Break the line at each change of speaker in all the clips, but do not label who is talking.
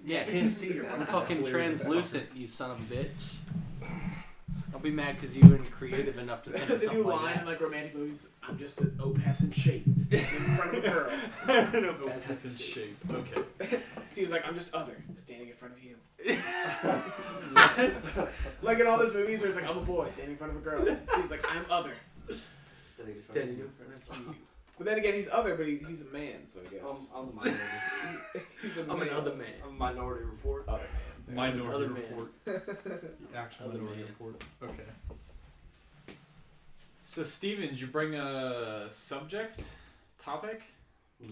Yeah,
Can't see your
I'm
fucking
fucking
ass.
translucent, you son of a bitch. I'll be mad because you weren't creative enough to think of
The
something
new
like
line
that.
in like romantic movies, I'm just an opacent shape sitting in front of a girl.
Opacent shape. Okay.
Steve's like, I'm just other, standing in front of you. Like in all those movies where it's like, I'm a boy standing in front of a girl. And Steve's like, I'm other.
Standing in front of you.
But then again, he's other, but he's a man, so I guess.
I'm a minority.
He's a
I'm
man.
another man.
I'm a minority report.
Other man.
Minority
Other man.
report. The actual
Other
minority
man.
report. Okay. So, Steven, did you bring a subject? Topic?
No.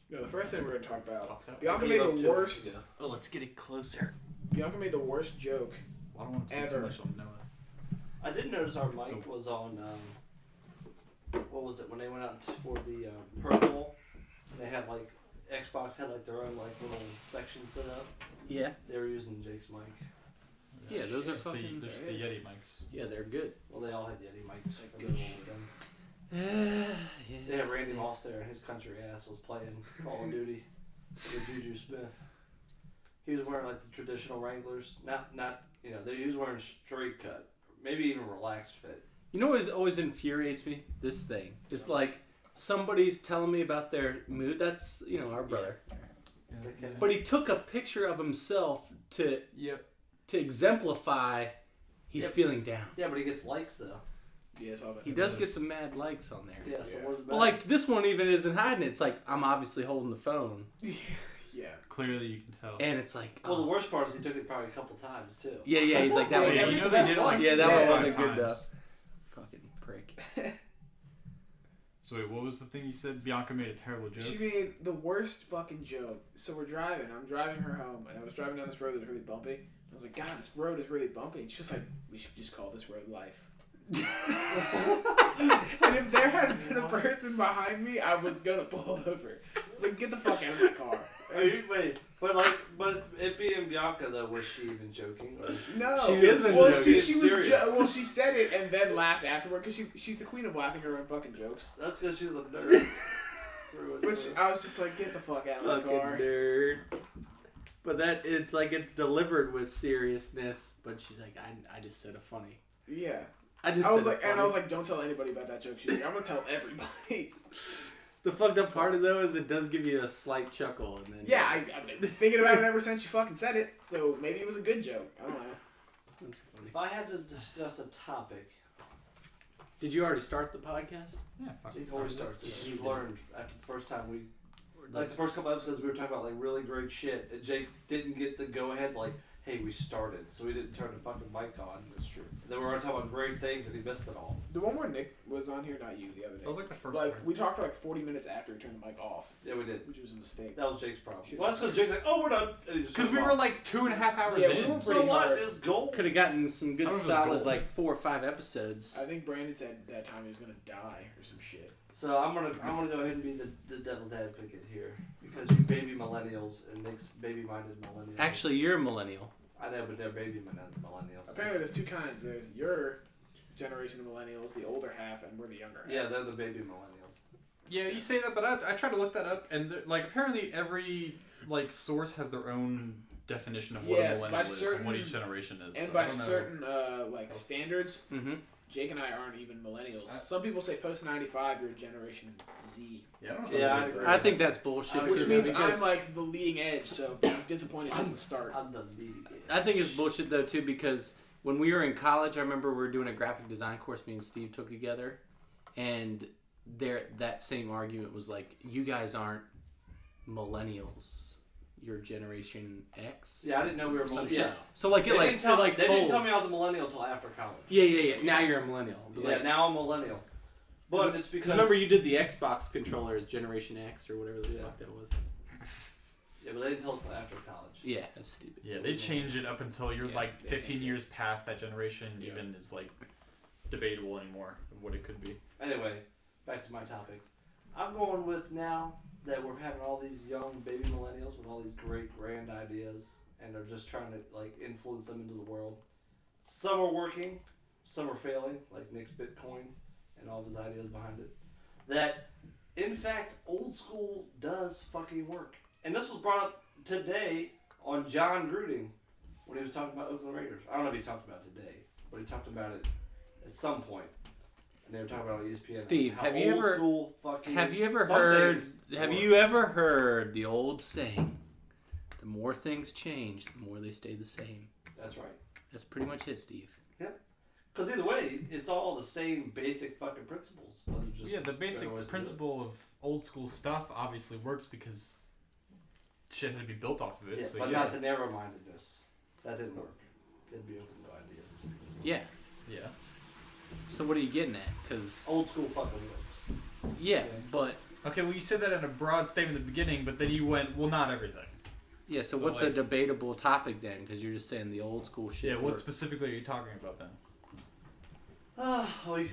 No, the first thing we're gonna talk about.
Fuck that.
Bianca
I
made
gave up
the
2
worst.
weeks ago.
Oh, let's get it closer.
Bianca made the worst joke.
I don't want to talk too
Ever.
much on Noah.
I did notice our mic was on. What was it when they went out for the Pro Bowl? They had like Xbox had like their own like little section set up.
Yeah.
They were using Jake's mic.
Yeah, those are
Just the,
fucking...
there's the Yeti mics.
Yeah, they're good.
Well, they all had Yeti mics. For
Good
their
shit.
They
Yeah.
had Randy Moss there, and his country ass was playing Call of Duty with Juju Smith. He was wearing like the traditional Wranglers, not you know. He was wearing straight cut, maybe even relaxed fit.
You know what always infuriates me? This thing. It's like somebody's telling me about their mood. That's, you know, our brother.
Yeah.
But he took a picture of himself to
Yep.
exemplify he's
Yep.
feeling down.
Yeah, but he gets likes though.
Yeah, it's all about
He does get some mad likes on there.
Yeah, so
Yeah.
where's the
But like this one even isn't hiding it. It's like I'm obviously holding the phone.
Yeah.
Clearly you can tell.
And it's like,
Well, the
oh.
worst part is he took it probably a couple times too.
Yeah, he's like, that
Yeah,
one.
yeah,
you know
that's
they did it like
Yeah, that
one
wasn't
5
good though.
times.
Fucking prick.
So wait, what was the thing you said? Bianca made a terrible joke?
She made the worst fucking joke. So we're driving. I'm driving her home, and I was driving down this road that was really bumpy. I was like, God, this road is really bumpy. And she was like, we should just call this road life. And if there had been a person behind me, I was gonna pull over. I was like, get the fuck out of my car.
Wait, but it being Bianca though, was she even joking? Or
No,
She isn't
Well,
joking.
she was.
Serious.
Well, she said it and then laughed afterward because she's the queen of laughing at her own fucking jokes.
That's because she's a nerd. Through and
Which
through.
I was just like, get the fuck out of my
Fucking
car.
nerd. But that it's like it's delivered with seriousness. But she's like, I just said a funny.
Yeah.
I
I was like, don't tell anybody about that joke. She's like, I'm gonna tell everybody.
The fucked up part of though is it does give you a slight chuckle, and then
Yeah, I've been thinking about it ever since you fucking said it. So maybe it was a good joke. I don't know.
That's funny.
If I had to discuss a topic,
Did you already start the podcast?
Yeah, fucking
Jake always
start.
starts. We've learned after the first time like the first couple episodes we were talking about like really great shit, and Jake didn't get the go ahead like, hey, we started, so we didn't turn the fucking mic on. That's true. And then we were talking about great things, and he missed it all.
The one where Nick was on here, not you, the other day.
That was like the first
Like
one.
we talked for like 40 minutes after he turned the mic off,
Yeah, we did.
which was a mistake.
That was Jake's problem.
Shit.
Well, that's because Jake's like, oh, we're done.
Because we were like 2.5 hours
Yeah, we
in.
were
so
pretty
what
hard.
is gold?
Could have gotten some good
I don't know if it was
solid
gold.
like 4 or 5 episodes.
I think Brandon said that time he was gonna die or some shit.
So I'm gonna go ahead and be the devil's advocate here because you baby millennials and Nick's baby-minded millennials.
Actually, you're a millennial.
I know, but they're baby-minded millennials.
Apparently, there's two kinds. There's your generation of millennials, the older half, and we're the younger half.
Yeah, they're the baby millennials.
Yeah, you say that, but I tried to look that up, and like apparently every like source has their own definition of what
Yeah,
a
by
millennial is and what
certain-
each generation is.
And
So
by
I don't know.
certain like standards,
Mm-hmm.
Jake and I aren't even millennials. Some people say post 95, you're Generation Z,
Yeah, I don't know.
Yeah,
if
I agree.
I think that's bullshit.
I
too,
which
agree.
means
because
I'm like the leading edge. So I'm disappointed at the start.
I'm the leading edge.
I think it's bullshit though too because when we were in college, I remember we were doing a graphic design course. Me and Steve took together, and that same argument was like, "You guys aren't millennials. You're Generation X."
Yeah, I didn't know we were
Some
millennials.
shit.
Yeah.
So like
They
it like
didn't tell,
like
they didn't tell
folds.
me I was a millennial until after college.
Yeah. Now you're a millennial. It was
Yeah,
like,
now I'm a millennial. But it's because
remember you did the Xbox controller as Generation X or whatever the
Yeah.
fuck that was.
Yeah, but they didn't tell us until after college.
Yeah, that's stupid.
Yeah, they change it up until you're
Yeah,
like
they
15
change it.
years past that generation.
Yeah.
Even is like debatable anymore of what it could be.
Anyway, back to my topic. I'm going with now that we're having all these young baby millennials with all these great grand ideas and are just trying to like influence them into the world. Some are working, some are failing, like Nick's Bitcoin and all of his ideas behind it. That in fact old school does fucking work. And this was brought up today on John Gruden when he was talking about Oakland Raiders. I don't know if he talked about it today, but he talked about it at some point. And they were talking about ESPN.
Steve,
how
have you
old
ever
school fucking
have you ever
some
heard
things
have
work.
you ever heard the old saying, the more things change, the more they stay the same?
That's right.
That's pretty much it, Steve.
Because either way, it's all the same basic fucking principles. But it's just
The basic
better ways to do it.
principle of old school stuff obviously works because shit had to be built off of it.
Yeah,
So
but not the narrow-mindedness. That didn't work. It'd be open to ideas.
Yeah.
Yeah.
So what are you getting at? Because
Old school fucking works.
yeah, but
Okay, well you said that in a broad statement at the beginning, but then you went, well, not everything.
yeah. So
So,
what's a
like-
debatable topic then? Because you're just saying the old school shit.
Yeah, what
works.
specifically are you talking about then?
Oh, I don't know.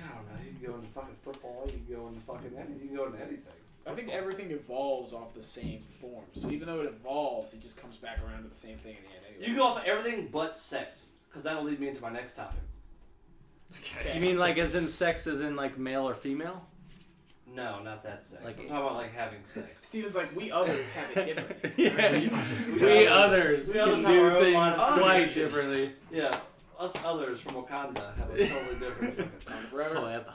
You can go into fucking football. You can go into fucking anything. You can go into anything.
I think everything evolves off the same form. So even though it evolves, it just comes back around to the same thing in the end anyway.
You can go off of everything but sex. Because that'll lead me into my next topic.
Okay.
You mean like as in sex, as in like male or female?
No, not that sex.
Like-
I'm talking about like having sex.
Steven's like, we others have it differently.
Yeah.
We
others
we
can
others have our
do
own
things
line of
quite
communication.
differently.
Yeah, us others from Wakanda have a totally different fucking
Forever.
Forever.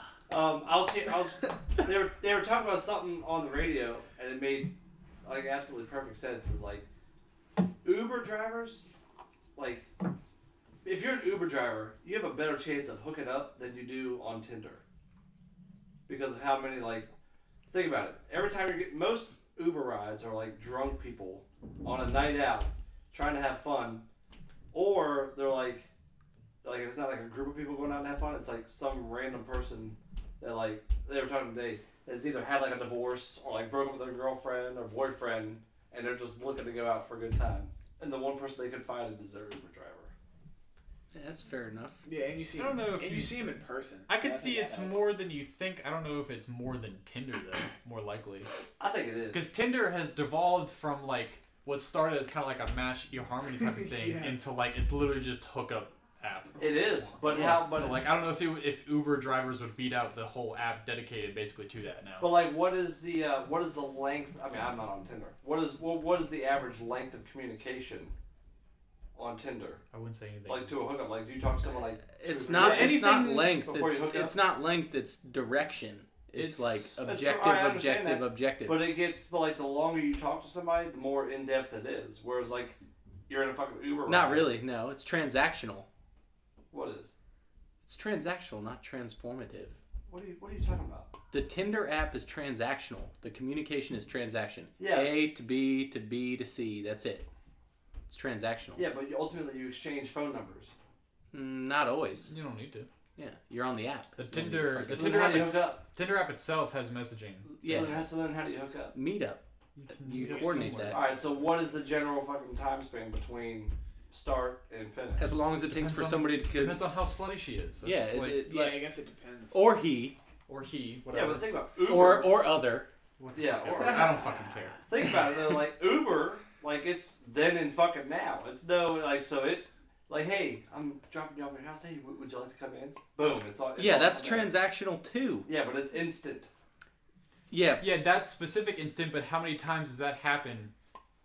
they were talking about something on the radio, and it made like absolutely perfect sense. Is like Uber drivers, like if you're an Uber driver, you have a better chance of hooking up than you do on Tinder. Because of how many think about it. Every time most Uber rides are like drunk people on a night out trying to have fun, or they're like it's not like a group of people going out and have fun. It's like some random person that they were talking today that's either had like a divorce or like broke up with their girlfriend or boyfriend, and they're just looking to go out for a good time. And the one person they could find is their Uber driver.
Yeah, that's fair enough.
Yeah, and you see.
I don't know if
and you see him in person.
I
so
could
think
see
that
it's
helps.
more than you think. I don't know if it's more than Tinder though. More likely,
I think it is.
because Tinder has devolved from like what started as kind of like a match eHarmony type of thing
Yeah.
into like it's literally just hookup app.
It is, but
Yeah,
how? But
So like I don't know if Uber drivers would beat out the whole app dedicated basically to that now.
But like, what is the length? I mean, I'm not on Tinder. What is the average length of communication on Tinder?
I wouldn't say anything.
Like to a hookup? Like, do you talk to someone like?
It's
2 or
not.
3
It's not
anything
length.
before you hook
It's
up?
not length. It's direction. It's like
true,
objective,
I understand that.
objective.
But it gets the longer you talk to somebody, the more in depth it is. Whereas like, you're in a fucking Uber.
Not
ride.
really. No, it's transactional.
What is?
It's transactional, not transformative.
What are you talking about?
The Tinder app is transactional. The communication is transaction.
Yeah.
A to B to B to C. That's it. It's transactional.
Yeah, but ultimately you exchange phone numbers.
Not always.
You don't need to.
Yeah, you're on the app.
The
It's on
Tinder,
your
the
So
fucking-
then
Tinder
how
app,
do you hook up?
Tinder app itself has messaging.
Yeah,
So then how do you hook up?
meetup. You
hook up
coordinate
somewhere.
that.
All right. So what is the general fucking time span between start and finish?
As long as it takes
Depends
for
on-
somebody to
Depends on how slutty she is. That's
yeah,
like,
Yeah, I guess it depends.
or he
or he,
Yeah,
whatever.
but think about Uber.
or other.
What the
Yeah,
fuck
or-
ever. I don't fucking care.
Think about it though, like Uber, like it's then and fucking now. It's no so it hey, I'm dropping you off at your house. Hey, would you like to come in? Boom, it's all. It's
Yeah,
all
that's
there.
transactional too.
Yeah, but it's instant.
Yeah,
Yeah, that specific instant, but how many times does that happen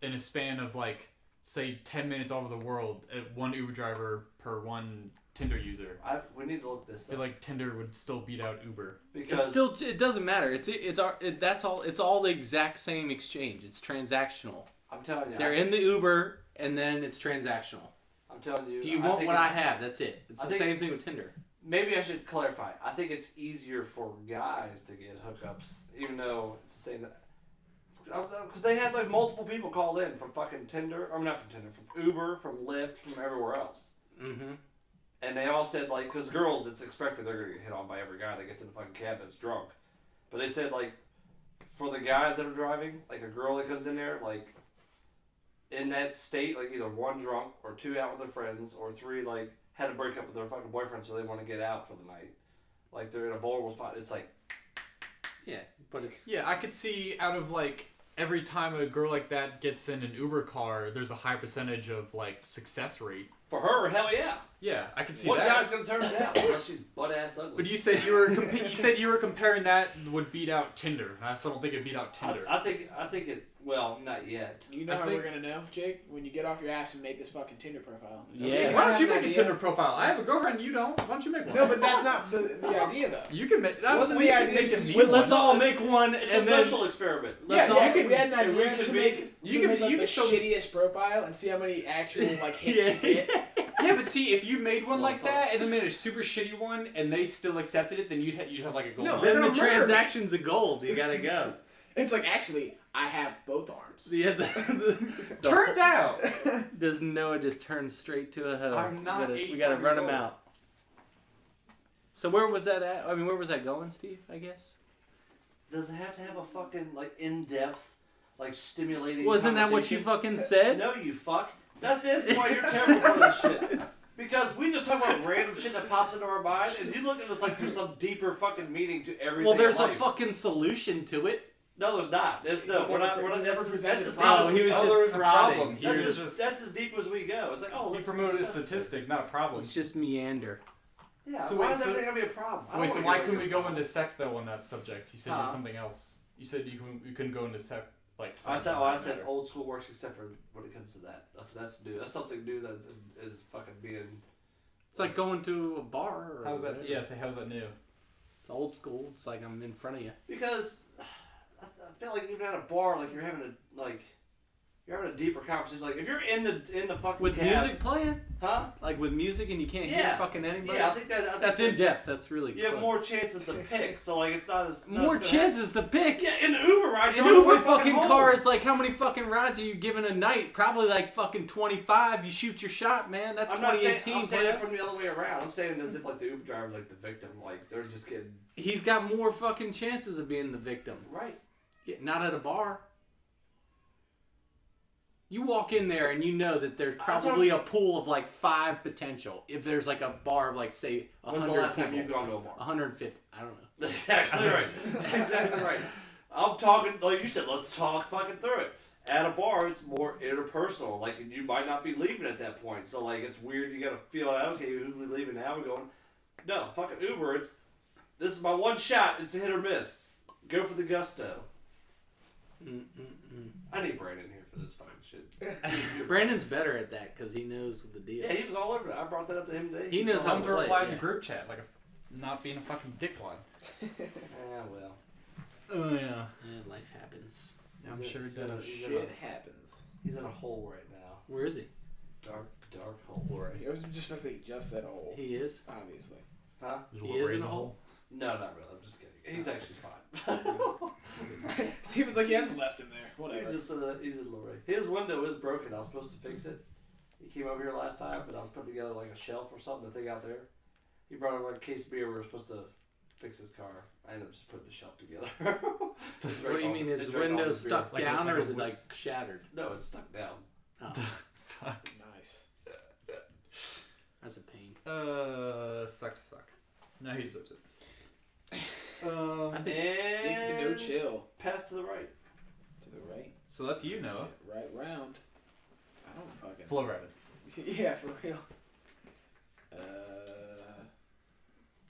in a span of like, say, 10 minutes all over the world at one Uber driver per one Tinder user?
We need to look this
I feel
up
like Tinder would still beat out Uber.
because
it doesn't matter. It's all the exact same exchange. It's transactional.
I'm telling you,
They're in the Uber and then it's transactional.
I'm telling you.
Do you
I
want
think
what I
it's-
have? That's it. It's
I
the
think-
same thing with Tinder.
Maybe I should clarify. I think it's easier for guys to get hookups, even though it's the same. Because they had like multiple people call in from fucking Tinder, or not from Tinder, from Uber, from Lyft, from everywhere else.
Mm-hmm.
And they all said, like, because girls, it's expected they're going to get hit on by every guy that gets in the fucking cab that's drunk. But they said, like, for the guys that are driving, like a girl that comes in there, like, in that state, like, either 1 drunk, or 2 out with their friends, or 3, like, had to break up with their fucking boyfriend so they want to get out for the night. Like, they're in a vulnerable spot. It's like,
Yeah, but it's
Yeah, I could see out of like every time a girl like that gets in an Uber car, there's a high percentage of like success rate
For her, hell yeah.
Yeah, I can see
What
that.
guy's gonna turn her down? Unless she's butt ass ugly.
But you said you were comparing that would beat out Tinder. I still don't think it beat out Tinder.
I think it. Well, not yet.
You know
I
how
think-
we're gonna know, Jake? When you get off your ass and make this fucking Tinder profile.
Yeah.
Jake,
Why
I
don't you
have
make
an
a
idea.
Tinder profile? I have a girlfriend. You don't. Why don't you make one?
No, but that's not the idea though.
You can make.
Wasn't
we
the
can
idea
make
to
a
just-
me
Wait, let's
one.
all make one,
It's
and
a
then
social experiment.
Yeah,
Let's all
yeah, we had an
if we
idea
could
to
make-
make
you can-
like
you
the
can still-
shittiest profile and see how many actual like hits you get.
Yeah, but see, if you made one like that and then made a super shitty one and they still accepted it, then you'd have like a gold.
No,
one.
they're
then the
gonna murder me.
transaction's a gold. You gotta go.
It's like actually, I have both arms.
Yeah,
Turns out,
does Noah just turn straight to a hoe?
I'm not
We gotta
85
run
years
him
old.
out. So where was that at? I mean, where was that going, Steve? I guess.
Does it have to have a fucking like in-depth, like stimulating?
Wasn't that what you fucking said?
No, you fuck. That's why you're terrible for this shit. Because we just talk about random shit that pops into our mind, and you look at us like there's some deeper fucking meaning to everything.
Well, there's
in
a
life.
fucking solution to it.
No, there's not. We're not.
never
That's
presented
as
a
deep
Oh,
as
he was
Oh,
just
there was a
prodding.
problem. He
that's
was
as,
just
that's as deep as we go. It's like, oh,
he
let's
promoted a
discuss this.
statistic, not a problem.
It's just meander.
Yeah.
So
why
wait,
is
so-
everything gonna be a problem? I
Wait,
don't
so
wanna
why
get
couldn't we go
problem.
into sex though on that subject? You said you
Huh?
had something else. You said you couldn't go into sex like.
I
sex
said,
on
I
that
said
matter.
old school works except for when it comes to that. That's new. That's something new that is fucking being.
It's like going to a bar. Or
How's that?
whatever.
Yeah, say how's that new?
It's old school. It's like I'm in front of you.
Because I feel like even at a bar, like you're having a deeper conversation. Like if you're in the fucking
With
cab,
music playing,
huh?
like with music, and you can't hear
Yeah.
fucking anybody.
Yeah, I think
That's in depth. That's really.
You have
fun.
more chances to pick, so like it's not as
More chances to pick.
Yeah, in the Uber ride,
An
you're on the way
Uber fucking
home.
car is like, how many fucking rides are you giving a night? Probably like fucking 25. You shoot your shot, man. That's
I'm not saying
2018.
I'm saying it
player.
from the other way around. I'm saying as if like the Uber driver's like the victim, like they're just getting
He's got more fucking chances of being the victim.
right.
Yeah, not at a bar. You walk in there and you know that there's probably a pool of like 5 potential. If there's like a bar of like say
When's the
100
last time
people.
you've gone to a bar?
150. I don't know.
Exactly right. Exactly right. I'm talking like you said. Let's talk fucking through it. At a bar, it's more interpersonal. Like you might not be leaving at that point, so like it's weird. You gotta feel out. Okay, who's we leaving now? We're going. No, fucking Uber. This is my one shot. It's a hit or miss. Go for the gusto. I need Brandon here for this fucking shit.
Brandon's better at that because he knows the deal.
Yeah, he was all over that. I brought that up to him today.
He knows
was
how
all
Time
to
to
over
play,
reply in
yeah.
the group chat, like not being a fucking dickwad.
it. Yeah, well.
Oh yeah.
Yeah, life happens.
I'm sure it
he's in a-
does.
he's in
Shit
a-
happens.
He's in a hole right now.
Where is he?
Dark hole right
I was just gonna say just that hole.
He is.
Obviously.
Huh?
Is
He
Lloyd
is
right
in a hole?
No, not really. I'm just kidding. He's actually fine.
Steve was like, he has left him there. Whatever.
he's in Lorraine. His window is broken. I was supposed to fix it. He came over here last time, but I was putting together like a shelf or something, the thing out there. He brought over a case of beer. We were supposed to fix his car. I ended up just putting the shelf together.
What do you mean? His window's stuck
Like a-
down,
like
or
a
is it
wood-
like shattered?
No, it's stuck down.
Oh,
Fuck.
Nice.
that's a pain.
Sucks. No, he deserves it.
I think
Jake, the no chill.
Pass to the right.
To the right.
So that's you, Noah.
Shit, right round. I don't fucking.
Flow rabbit.
Yeah, for real.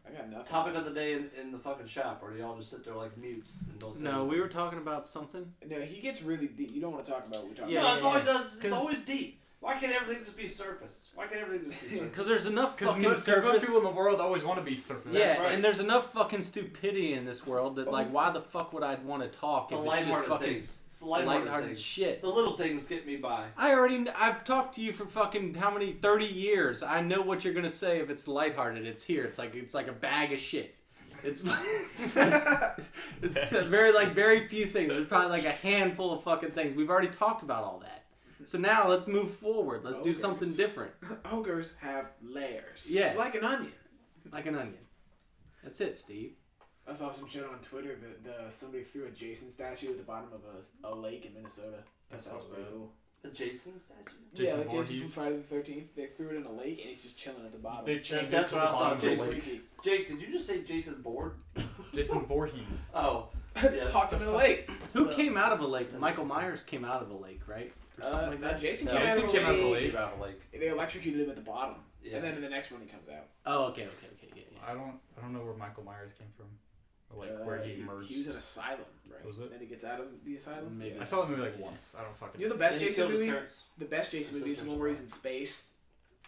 I got nothing.
Topic of the day in the fucking shop, or do y'all just sit there like mutes and don't say
no.
anything?
We were talking about something.
No, he gets really deep. You don't want to talk about what we talk
Yeah,
No,
about.
that's all he does. It's
'Cause-
always deep. Why can't everything just be surface? Why can't everything just be surface?
Because there's enough
Because
fucking
most
surface.
people in the world always want to be surface.
Yeah,
right.
and there's enough fucking stupidity in this world that like, why the fuck would I want to talk
The
if it's just
lighthearted
fucking
things. It's the lighthearted
lighthearted
things.
shit?
The little things get me by.
I've talked to you for fucking how many 30 years. I know what you're gonna say if it's lighthearted. It's here. It's like a bag of shit. It's it's very few things. There's probably like a handful of fucking things. We've already talked about all that. So now let's move forward. Let's do something
Ogres.
different.
Ogres have layers.
Yeah.
Like an onion.
Like an onion. That's it, Steve.
I saw some shit on Twitter that somebody threw a Jason statue at the bottom of a lake in Minnesota. That sounds pretty cool.
The Jason statue?
Jason
yeah, like Jason
Voorhees.
from Friday the 13th. They threw it in a lake and he's just chilling at the bottom.
They changed
That's
it to
what
the
I
bottom
thought
of
Jason
the lake.
Freaky.
Jake, did you just say Jason Bourne?
Jason Voorhees.
Oh. Yeah.
Popped him in the lake.
Who came out of a lake? Michael Myers came out of a lake, right? or something like that.
Jason
No,
came out
Jason
of
came out of the
the
lake.
Came out of the lake.
They electrocuted him at the bottom,
Yeah.
and then in the next one he comes out.
Oh, okay, yeah.
I don't know where Michael Myers came from, or like where he emerged.
He was in an asylum, right?
Was it?
Then he gets out of the asylum.
Maybe.
Yeah.
I saw the movie like once. I don't fucking.
You know the best
And he
Jason
killed his
movie?
parents.
The best Jason
His
movie is the
sisters
one where he's
alive.
in space,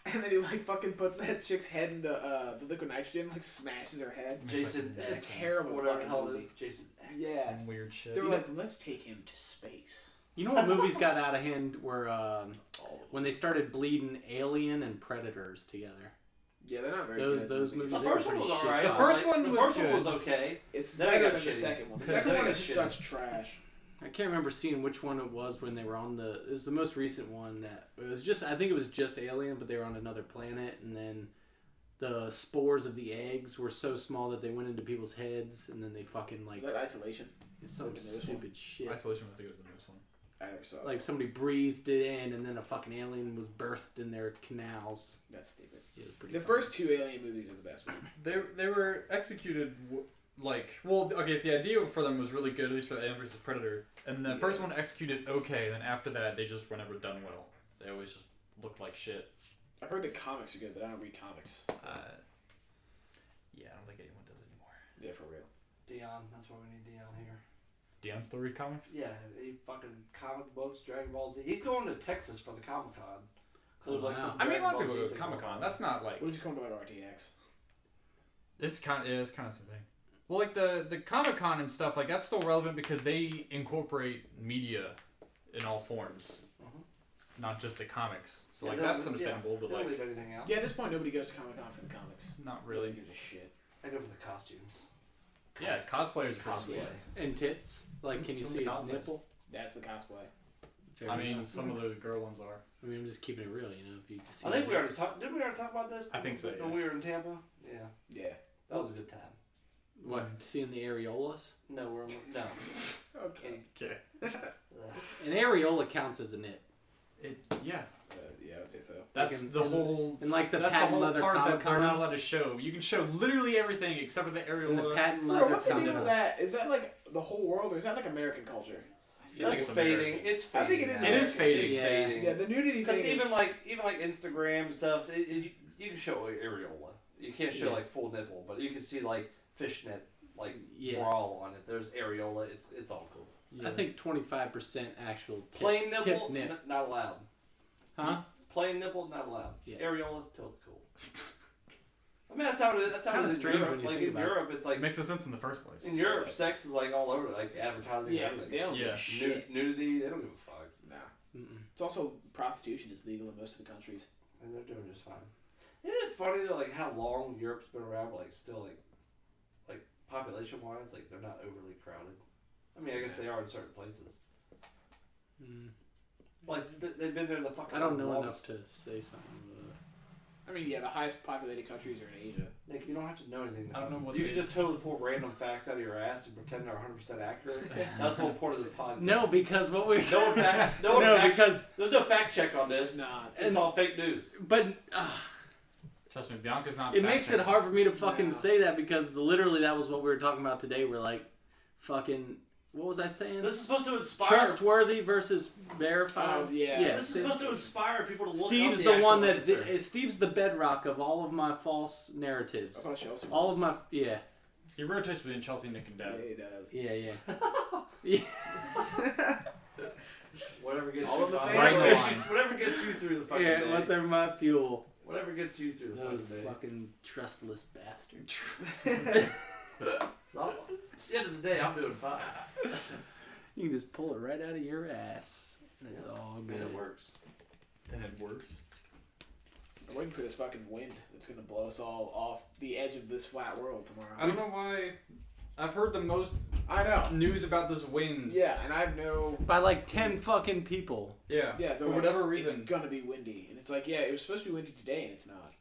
and then he like fucking puts that chick's head in the liquid nitrogen, like smashes her head.
Jason
It's
X.
a terrible
whatever
fucking
the hell it
movie.
is. Jason X.
Yeah.
Some weird shit.
They were like, let's take him to space.
You know what movies got out of hand were when they started bleeding Alien and Predators together.
Yeah, they're not very
Those-
good.
those movies
The
are
first one
pretty
was
shit.
alright.
The first
Like,
one
the
was
first one
good.
was okay.
It's
Then it
better
got
than the
shitty.
second one. The
Then
second
it
one
got
is
shitty.
such trash.
I can't remember seeing which one it was when they were on the. It was the most recent one that it was just. I think it was just Alien, but they were on another planet, and then the spores of the eggs were so small that they went into people's heads, and then they fucking like
Is that Isolation?
some
like the newest
stupid shit.
Isolation, I think it was the newest one.
I never saw it.
Like somebody breathed it in, and then a fucking alien was birthed in their canals.
That's stupid.
It was pretty.
The
funny.
first two Alien movies are the best ones.
They were executed okay. The idea for them was really good, at least for the Alien vs Predator. And the first one executed okay. Then after that, they just were never done well. They always just looked like shit.
I've heard the comics are good, but I don't read comics.
Yeah, I don't think anyone does anymore.
Yeah, for real.
Dion. That's why we need Dion here.
Dion still read comics?
Yeah, he fucking comic books, Dragon Ball Z. He's going to Texas for the Comic Con.
Oh, wow.
I mean, a lot of
Dragon Ball
people
Z
go to
thing
Comic
going
Con.
on.
That's not like
What did you come to like RTX?
it's kind of the same thing. Well, like the Comic Con and stuff like that's still relevant because they incorporate media in all forms, not just the comics. So
Yeah,
like
they don't-
that's understandable,
They
but
don't
like
leave anything out.
Yeah, at this point, nobody goes to Comic Con for the comics.
not
Nobody
really.
gives a shit.
I go for the costumes.
Yeah, cosplayers are
Cosplay.
pretty
And tits. Like, can you
some
see a
cosplays.
nipple?
That's the cosplay.
Fair
I mean,
enough.
some of the girl ones are.
I mean, I'm just keeping it real, you know. If you see
I think
the
we already
nips.
talked. Didn't we already talk about this?
I think so, yeah.
When we were in Tampa. Yeah,
Yeah.
that was a good time.
What? Seeing the areolas?
No, we're no.
Okay.
Okay.
Ugh.
An areola counts as a nip.
Yeah.
Yeah, I would say so.
That's
in-
the whole.
in, like, the
that's
patent
the whole
leather
part that
Comic
they're not
Cons.
allowed to show. You can show literally everything except for the
In the
areola.
patent
Bro,
leather
what's the deal
condom.
with that? Is that like the whole world, or is that like American culture?
I feel like
It's
it's
fading.
American.
It's
I
fading.
think it is
now.
It is fading.
It's
Yeah.
fading.
Yeah, the nudity
Because
thing
even
is...
like Instagram stuff, you can show areola. You can't show
Yeah.
like full nipple, but you can see like fishnet like
Yeah.
brawl on it. There's areola. It's all cool.
I think 25% actual tip,
Plain nipple,
tip nip.
not allowed.
Huh?
Plain nipple, not allowed.
Yeah.
Areola, totally cool. I mean, that's how it is. That's how
Kinda
it is in
strange
Europe.
when you
Like
think
in
about it.
Europe, it's like
It makes no sense in the first place.
in Europe, sex is like all over, like advertising.
Yeah,
and
they
everything.
don't
Yeah.
give a shit.
Nudity, they don't give a fuck,
Nah.
Mm-mm.
It's also, prostitution is legal in most of the countries.
and they're doing just fine. Isn't it funny though, like how long Europe's been around, but like still like population wise, like they're not overly crowded. I mean, I guess they are in certain places.
Mm.
Like they've been there the fucking.
I don't know
longest.
enough to say something.
I mean, yeah, the highest populated countries are in Asia.
Nick, you don't have to know anything.
I don't know what
you
they-
can just totally pull random facts out of your ass and pretend they're 100% accurate. That's the whole point of this podcast.
No, because what we're
No facts. No,
no,
fact,
because
there's no fact check on this.
Nah.
It's all fake news.
but
Trust me, Bianca's not.
it makes it hard for me to fucking
No.
say that because literally that was what we were talking about today. We're like, fucking, what was I saying?
This is supposed to inspire.
Trustworthy versus verified.
Oh, yeah.
Yeah.
This is supposed to inspire people to look
Steve's
up
the
actual
one that
answer.
Steve's the bedrock of all of my false
I
narratives.
thought Chelsea
All
was.
of my
He rotates between Chelsea, Nick, and
Yeah,
Dad.
he does.
yeah.
Whatever gets
All
you
of the
by-
fans.
whatever,
Right
gets
line.
you, whatever gets you through the fucking
Yeah,
day.
whatever my fuel.
Whatever gets you through the
Those
fucking day.
fucking trustless bastards.
So, at the end of the day, I'm doing fine.
You can just pull it right out of your ass, and it's all
And
good.
it works.
Then it works.
I'm waiting for this fucking wind that's gonna blow us all off the edge of this flat world tomorrow.
I don't know why. I've heard the most
I know.
news about this wind.
Yeah, and I have no.
By like 10 fucking people.
Yeah.
Yeah, they're
For
like,
whatever reason.
it's gonna be windy, and it's like, yeah, it was supposed to be windy today, and it's not.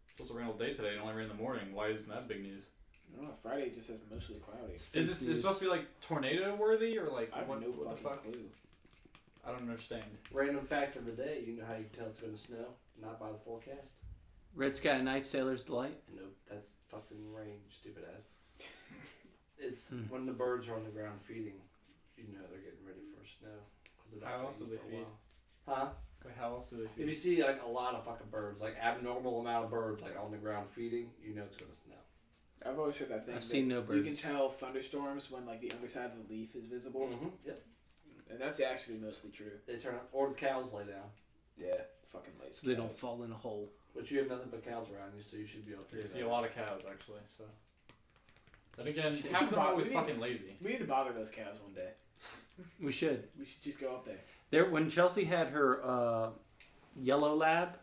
It's supposed to rain all day today and only rain in the morning. Why isn't that big news?
I don't know. Friday it just says mostly cloudy.
Is this is supposed to be like tornado worthy or like
I have
what,
no
what the
fucking
fuck?
clue.
I don't understand.
Random fact of the day, you know how you can tell it's going to snow? Not by the forecast?
Red Sky Night, Sailor's Delight.
Nope, that's fucking rain, you stupid ass. It's
Hmm.
when the birds are on the ground feeding, you know they're getting ready for snow. 'Cause they're not
How else
feeding
do they
for a
feed?
while. Huh?
Wait, how else do they
If
feed?
you see like a lot of fucking birds, like abnormal amount of birds, like on the ground feeding, you know it's gonna snow.
I've always heard that thing.
I've
that
seen no
You
birds.
can tell thunderstorms when like the underside of the leaf is visible,
Mm-hmm. Yep.
and that's actually mostly true.
They turn up, or the cows lay down,
Yeah, fucking late.
So they don't fall in a hole.
but you have nothing but cows around you, so you should be able to
You
figure
see
that
a
out.
lot of cows actually. So. Then again,
We
half
should
of them are
buy-
always
we need-
fucking lazy.
We need to bother those cows one day.
We should.
We should just go up there.
There, when Chelsea had her yellow lab,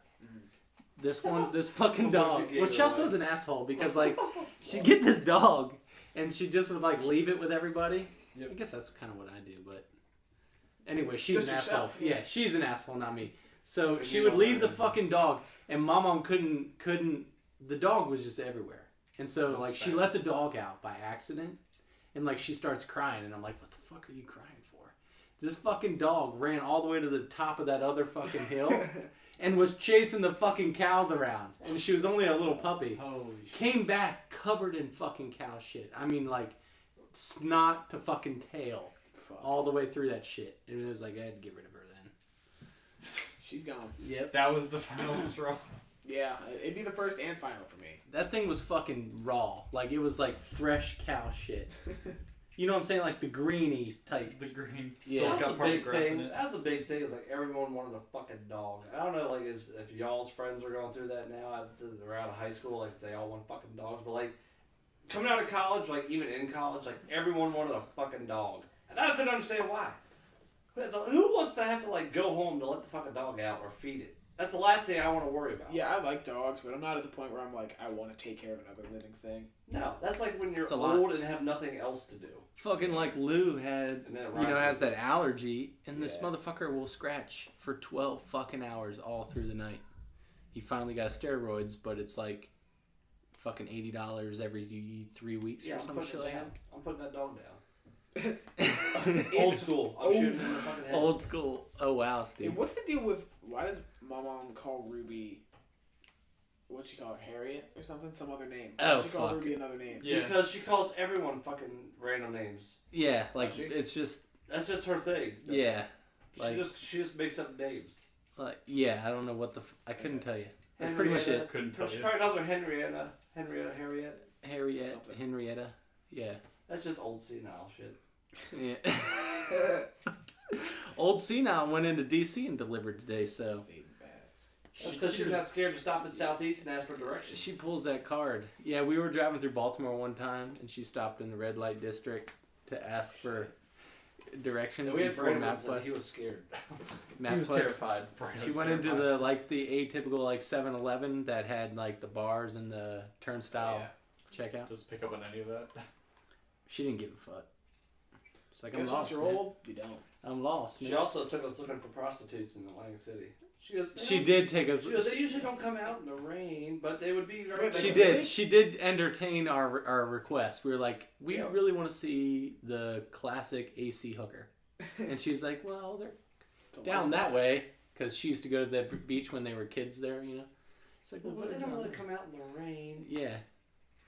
this fucking
What
dog.
she gave
Well,
her
Chelsea
away.
was an asshole because like she'd get this dog and she just would like leave it with everybody.
Yep.
I guess that's kind of what I do, but anyway, she's
Just
an
yourself,
asshole. Yeah, she's an asshole, not me. So
And
she
you
would
don't
leave the
mind.
fucking dog, and my mom couldn't. The dog was just everywhere, and so
Those
like she
facts.
let the dog out by accident, and like she starts crying, and I'm like, what the fuck are you crying for? This fucking dog ran all the way to the top of that other fucking hill, and was chasing the fucking cows around, and she was only a little puppy.
Holy shit.
Came back covered in fucking cow shit. I mean, like snot to fucking tail,
Fuck.
all the way through that shit, and it was like I had to get rid of her then.
She's gone.
Yep.
That was the final straw.
Yeah, it'd be the first and final for me.
That thing was fucking raw. Like it was like fresh cow shit. You know what I'm saying? Like the greeny type.
The green
Yeah.
still
That's
got
a
part of
big
grass in
thing.
it.
That's a big thing. Is like everyone wanted a fucking dog. I don't know, like, if y'all's friends are going through that now. They're out of high school, like they all want fucking dogs. But like coming out of college, like even in college, like everyone wanted a fucking dog, and I couldn't understand why. Who wants to have to like go home to let the fucking dog out or feed it? That's the last thing I want to worry about.
Yeah, I like dogs, but I'm not at the point where I'm like, I want to take care of another living thing.
No, that's like when you're
It's a lot.
old and have nothing else to do.
Fucking like Lou had,
And then it
has
rises.
that allergy, and this
Yeah.
motherfucker will scratch for 12 fucking hours all through the night. He finally got steroids, but it's like fucking $80 every 3 weeks
Yeah,
or
I'm
some
putting
shit
it
like
down. I'm putting that dog down.
that.
Old school. I'm shooting him in the fucking head.
Old school. Oh wow,
Hey,
Steve.
what's the deal with, why does my mom call Ruby, what'd she call her, Harriet or something? Some other name.
Oh,
She called
fuck.
Ruby another name.
Yeah.
Because she calls everyone fucking random names.
Yeah, like
Does she?
it's just
That's just her thing.
yeah,
She
like
just makes up names.
yeah. I don't know what the I couldn't tell you. That's pretty much
Henrietta.
it.
Couldn't tell
She
you.
probably calls her Henrietta. Harriet.
Harriet,
Something.
Henrietta. Yeah.
That's just old senile shit.
Yeah. Old Senile went into DC and delivered today, so
Fading fast.
That's because she's not scared to stop at Southeast and ask for directions.
she pulls that card. Yeah, we were driving through Baltimore one time, and she stopped in the red light district to ask for directions
And we had
before
Brandon once, and
MapQuest.
he was scared.
He was terrified. Brian
She
was
went into
terrified.
the atypical 7-Eleven that had like the bars and the turnstile checkout.
Does pick up on any of that?
She didn't give a fuck. It's like
Guess
I'm
once
lost.
you're
Man.
old, you don't.
I'm lost. Man.
She also took us looking for prostitutes in Atlantic City. She goes.
She did take us.
She goes. They usually don't come out in the rain, but they would be very.
Wait,
She
Really?
did. She did entertain our request. We were like, we
Yeah.
really want to see the classic AC hooker, and she's like, well, they're
It's a
down
life
that way because she used to go to the beach when they were kids there. You know, it's like, well,
But they
they're
don't
down
really
there.
come out in the rain.
Yeah,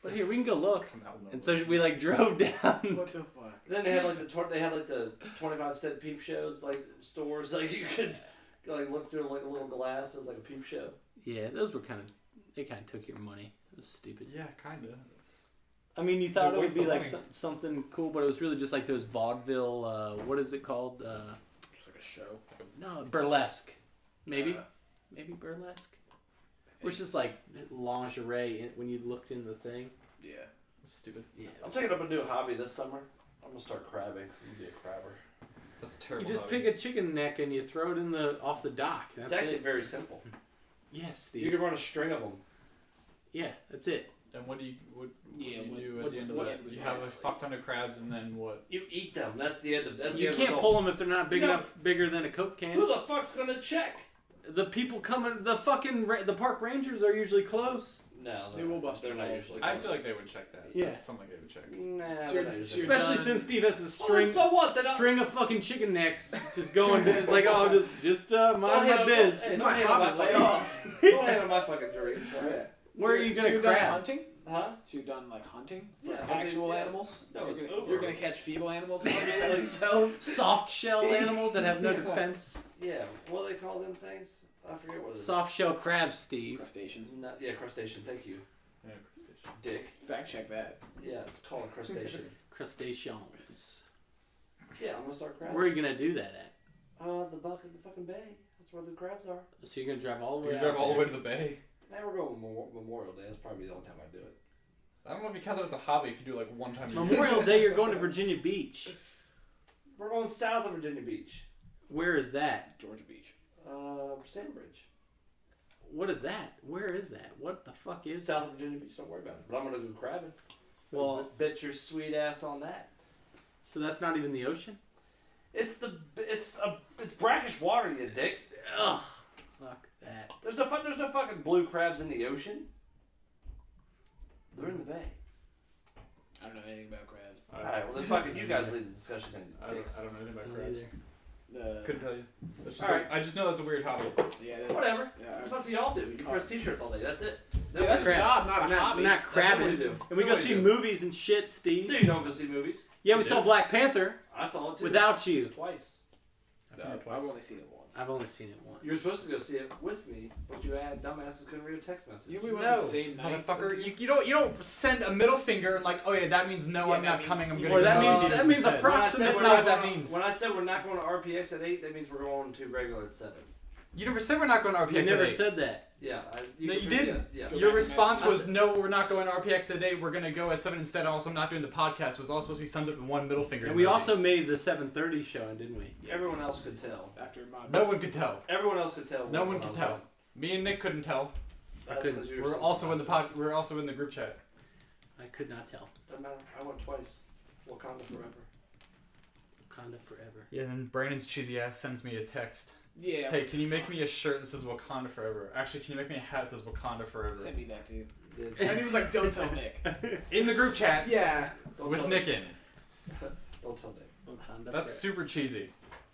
but here we can go look.
Come out in the
And so
rain.
we like drove down.
What the fuck?
Then they had like the 25-cent peep shows, like stores, like you could like look through like a little glass. It was like a peep show.
Yeah, those were they kind of took your money. It was stupid.
Yeah, kinda. It's
I mean, you thought it would
waste
be
of
like
money.
something cool, but it was really just like those vaudeville. What is it called?
Just like a show.
No, burlesque. Maybe.
Uh,
Maybe burlesque. Which is like lingerie when you looked in the thing.
Yeah.
It's stupid.
Yeah.
I'm taking up a new hobby this summer. I'm gonna start crabbing. I'm gonna be a crabber.
That's
You
terrible.
just
hobby.
pick a chicken neck and you throw it in off the dock. That's
It's actually
it.
very simple.
Yes,
You
Steve.
can run a string of them.
Yeah, that's it.
And what do you
Yeah,
what do you do
what
at the end
was
of
the
that?
end
You
result?
have a fuck ton of crabs and then what?
You eat them. That's the end of. That's the
You
end
can't
result.
pull them if they're not big
No.
enough, bigger than a Coke can.
Who the fuck's gonna check?
The people coming, the fucking the park rangers are usually close.
No,
They will bust
They're
your
not
balls.
usually.
I
close.
feel like they would check that.
Yeah.
That's something they would check.
Nah,
So
they're
you're-
not usually.
so you're
Especially
done.
since Steve has a
Well,
string,
so what? Then
string of fucking chicken necks just going. It's like, oh, just mind my
handle-
biz.
hey,
It's
don't
my
handle
hobby,
my
lay
fucking-
off.
Don't handle my fucking dreams.
Yeah.
Where are you
So
gonna
you're done
crab?
hunting?
Huh?
So you're done like hunting for
Yeah, hunting,
actual
yeah.
animals?
No, it's over.
You're gonna catch feeble animals and kill themselves.
Soft shell animals that have no
Yeah.
defense.
Yeah, what do they call them things? I forget what it is.
Soft shell crabs, Steve.
Crustaceans.
Yeah, crustacean. Thank you,
Yeah, crustacean.
Dick.
Fact check that.
Yeah, it's called a crustacean.
Crustaceans.
Yeah, I'm gonna start crabbing.
Where are you gonna do that at?
The buck in the fucking bay. That's where the crabs are.
So you're gonna drive all the way
You
out
drive all the
there.
way to the bay.
Man, we're going Memorial Day. That's probably the only time I do it.
I don't know if you count that as a hobby if you do like one time a year.
Memorial Day, you're going to Virginia Beach.
We're going south of Virginia Beach.
Where is that?
Georgia Beach.
Sandbridge.
What is that? Where is that? What the fuck is that?
South of Virginia Beach. Don't worry about it. But I'm gonna go crabbing.
Well,
Bet your sweet ass on that.
so that's not even the ocean?
It's brackish water, you dick.
Ugh. Fuck that.
There's no fucking blue crabs in the ocean. They're in the bay.
I don't know anything about crabs.
All right, well then fucking you guys lead the discussion then.
I
Dicks.
don't know anything about
Me
crabs.
neither.
Couldn't tell you. That's just
Alright.
I just know that's a weird hobby.
Yeah, it is.
Whatever.
Yeah,
What the fuck do y'all do? You press t-shirts all day. That's it.
yeah, that's a
Crabs.
job, not a
We're not,
hobby.
we're not
That's what
crabbing.
we do.
And we go
That's what
see
we do.
movies and shit, Steve.
No, you don't go see movies.
Yeah, we
You
saw
do.
Black Panther
I saw it too.
without you.
Twice.
I've seen it
I've
twice.
only seen it once.
I've only seen it once.
You were supposed to go see it with me, but you had dumbasses couldn't read a text message.
You we went
No,
the same night.
motherfucker. You don't send a middle finger and like, oh yeah, that means no,
Yeah,
I'm
that
not
means-
coming. I'm
Or
gonna.
Or that
go
means
out
that
as
means
instead.
approximately.
That's
we're
not
not
what that
going-
means.
When I said we're not going to RPX at 8, that means we're going to regular at 7.
You never said we're not going to RPX
You never
at 8.
said that.
Yeah.
No, you
can-
didn't.
Yeah.
Go
Your
back to
response
message.
was no, we're not going to RPX today. We're gonna go at 7 instead. Also, I'm not doing the podcast. It was all supposed to be summed up in one middle finger.
And we
emoji.
also made the 7:30 showing, didn't we?
Everyone else could tell.
After my
no one could tell.
Everyone else could tell.
No
what
one
I
could
was
tell.
doing.
Me and Nick couldn't tell.
That's
couldn't.
'cause you were
We're
so
also in the
fast.
We're also in the group chat.
I could not tell.
Doesn't matter. I went twice. Wakanda forever.
Wakanda forever.
Yeah, and then Brandon's cheesy ass sends me a text.
Yeah.
Hey, can you make me a shirt that says Wakanda forever? Actually, can you make me a hat that says Wakanda forever?
Send me that, dude.
Did-
And he was like, "Don't tell Nick."
In the group chat
Yeah.
Don't
with
tell
Nick in.
Don't tell Nick.
Wakanda
That's
forever.
super cheesy.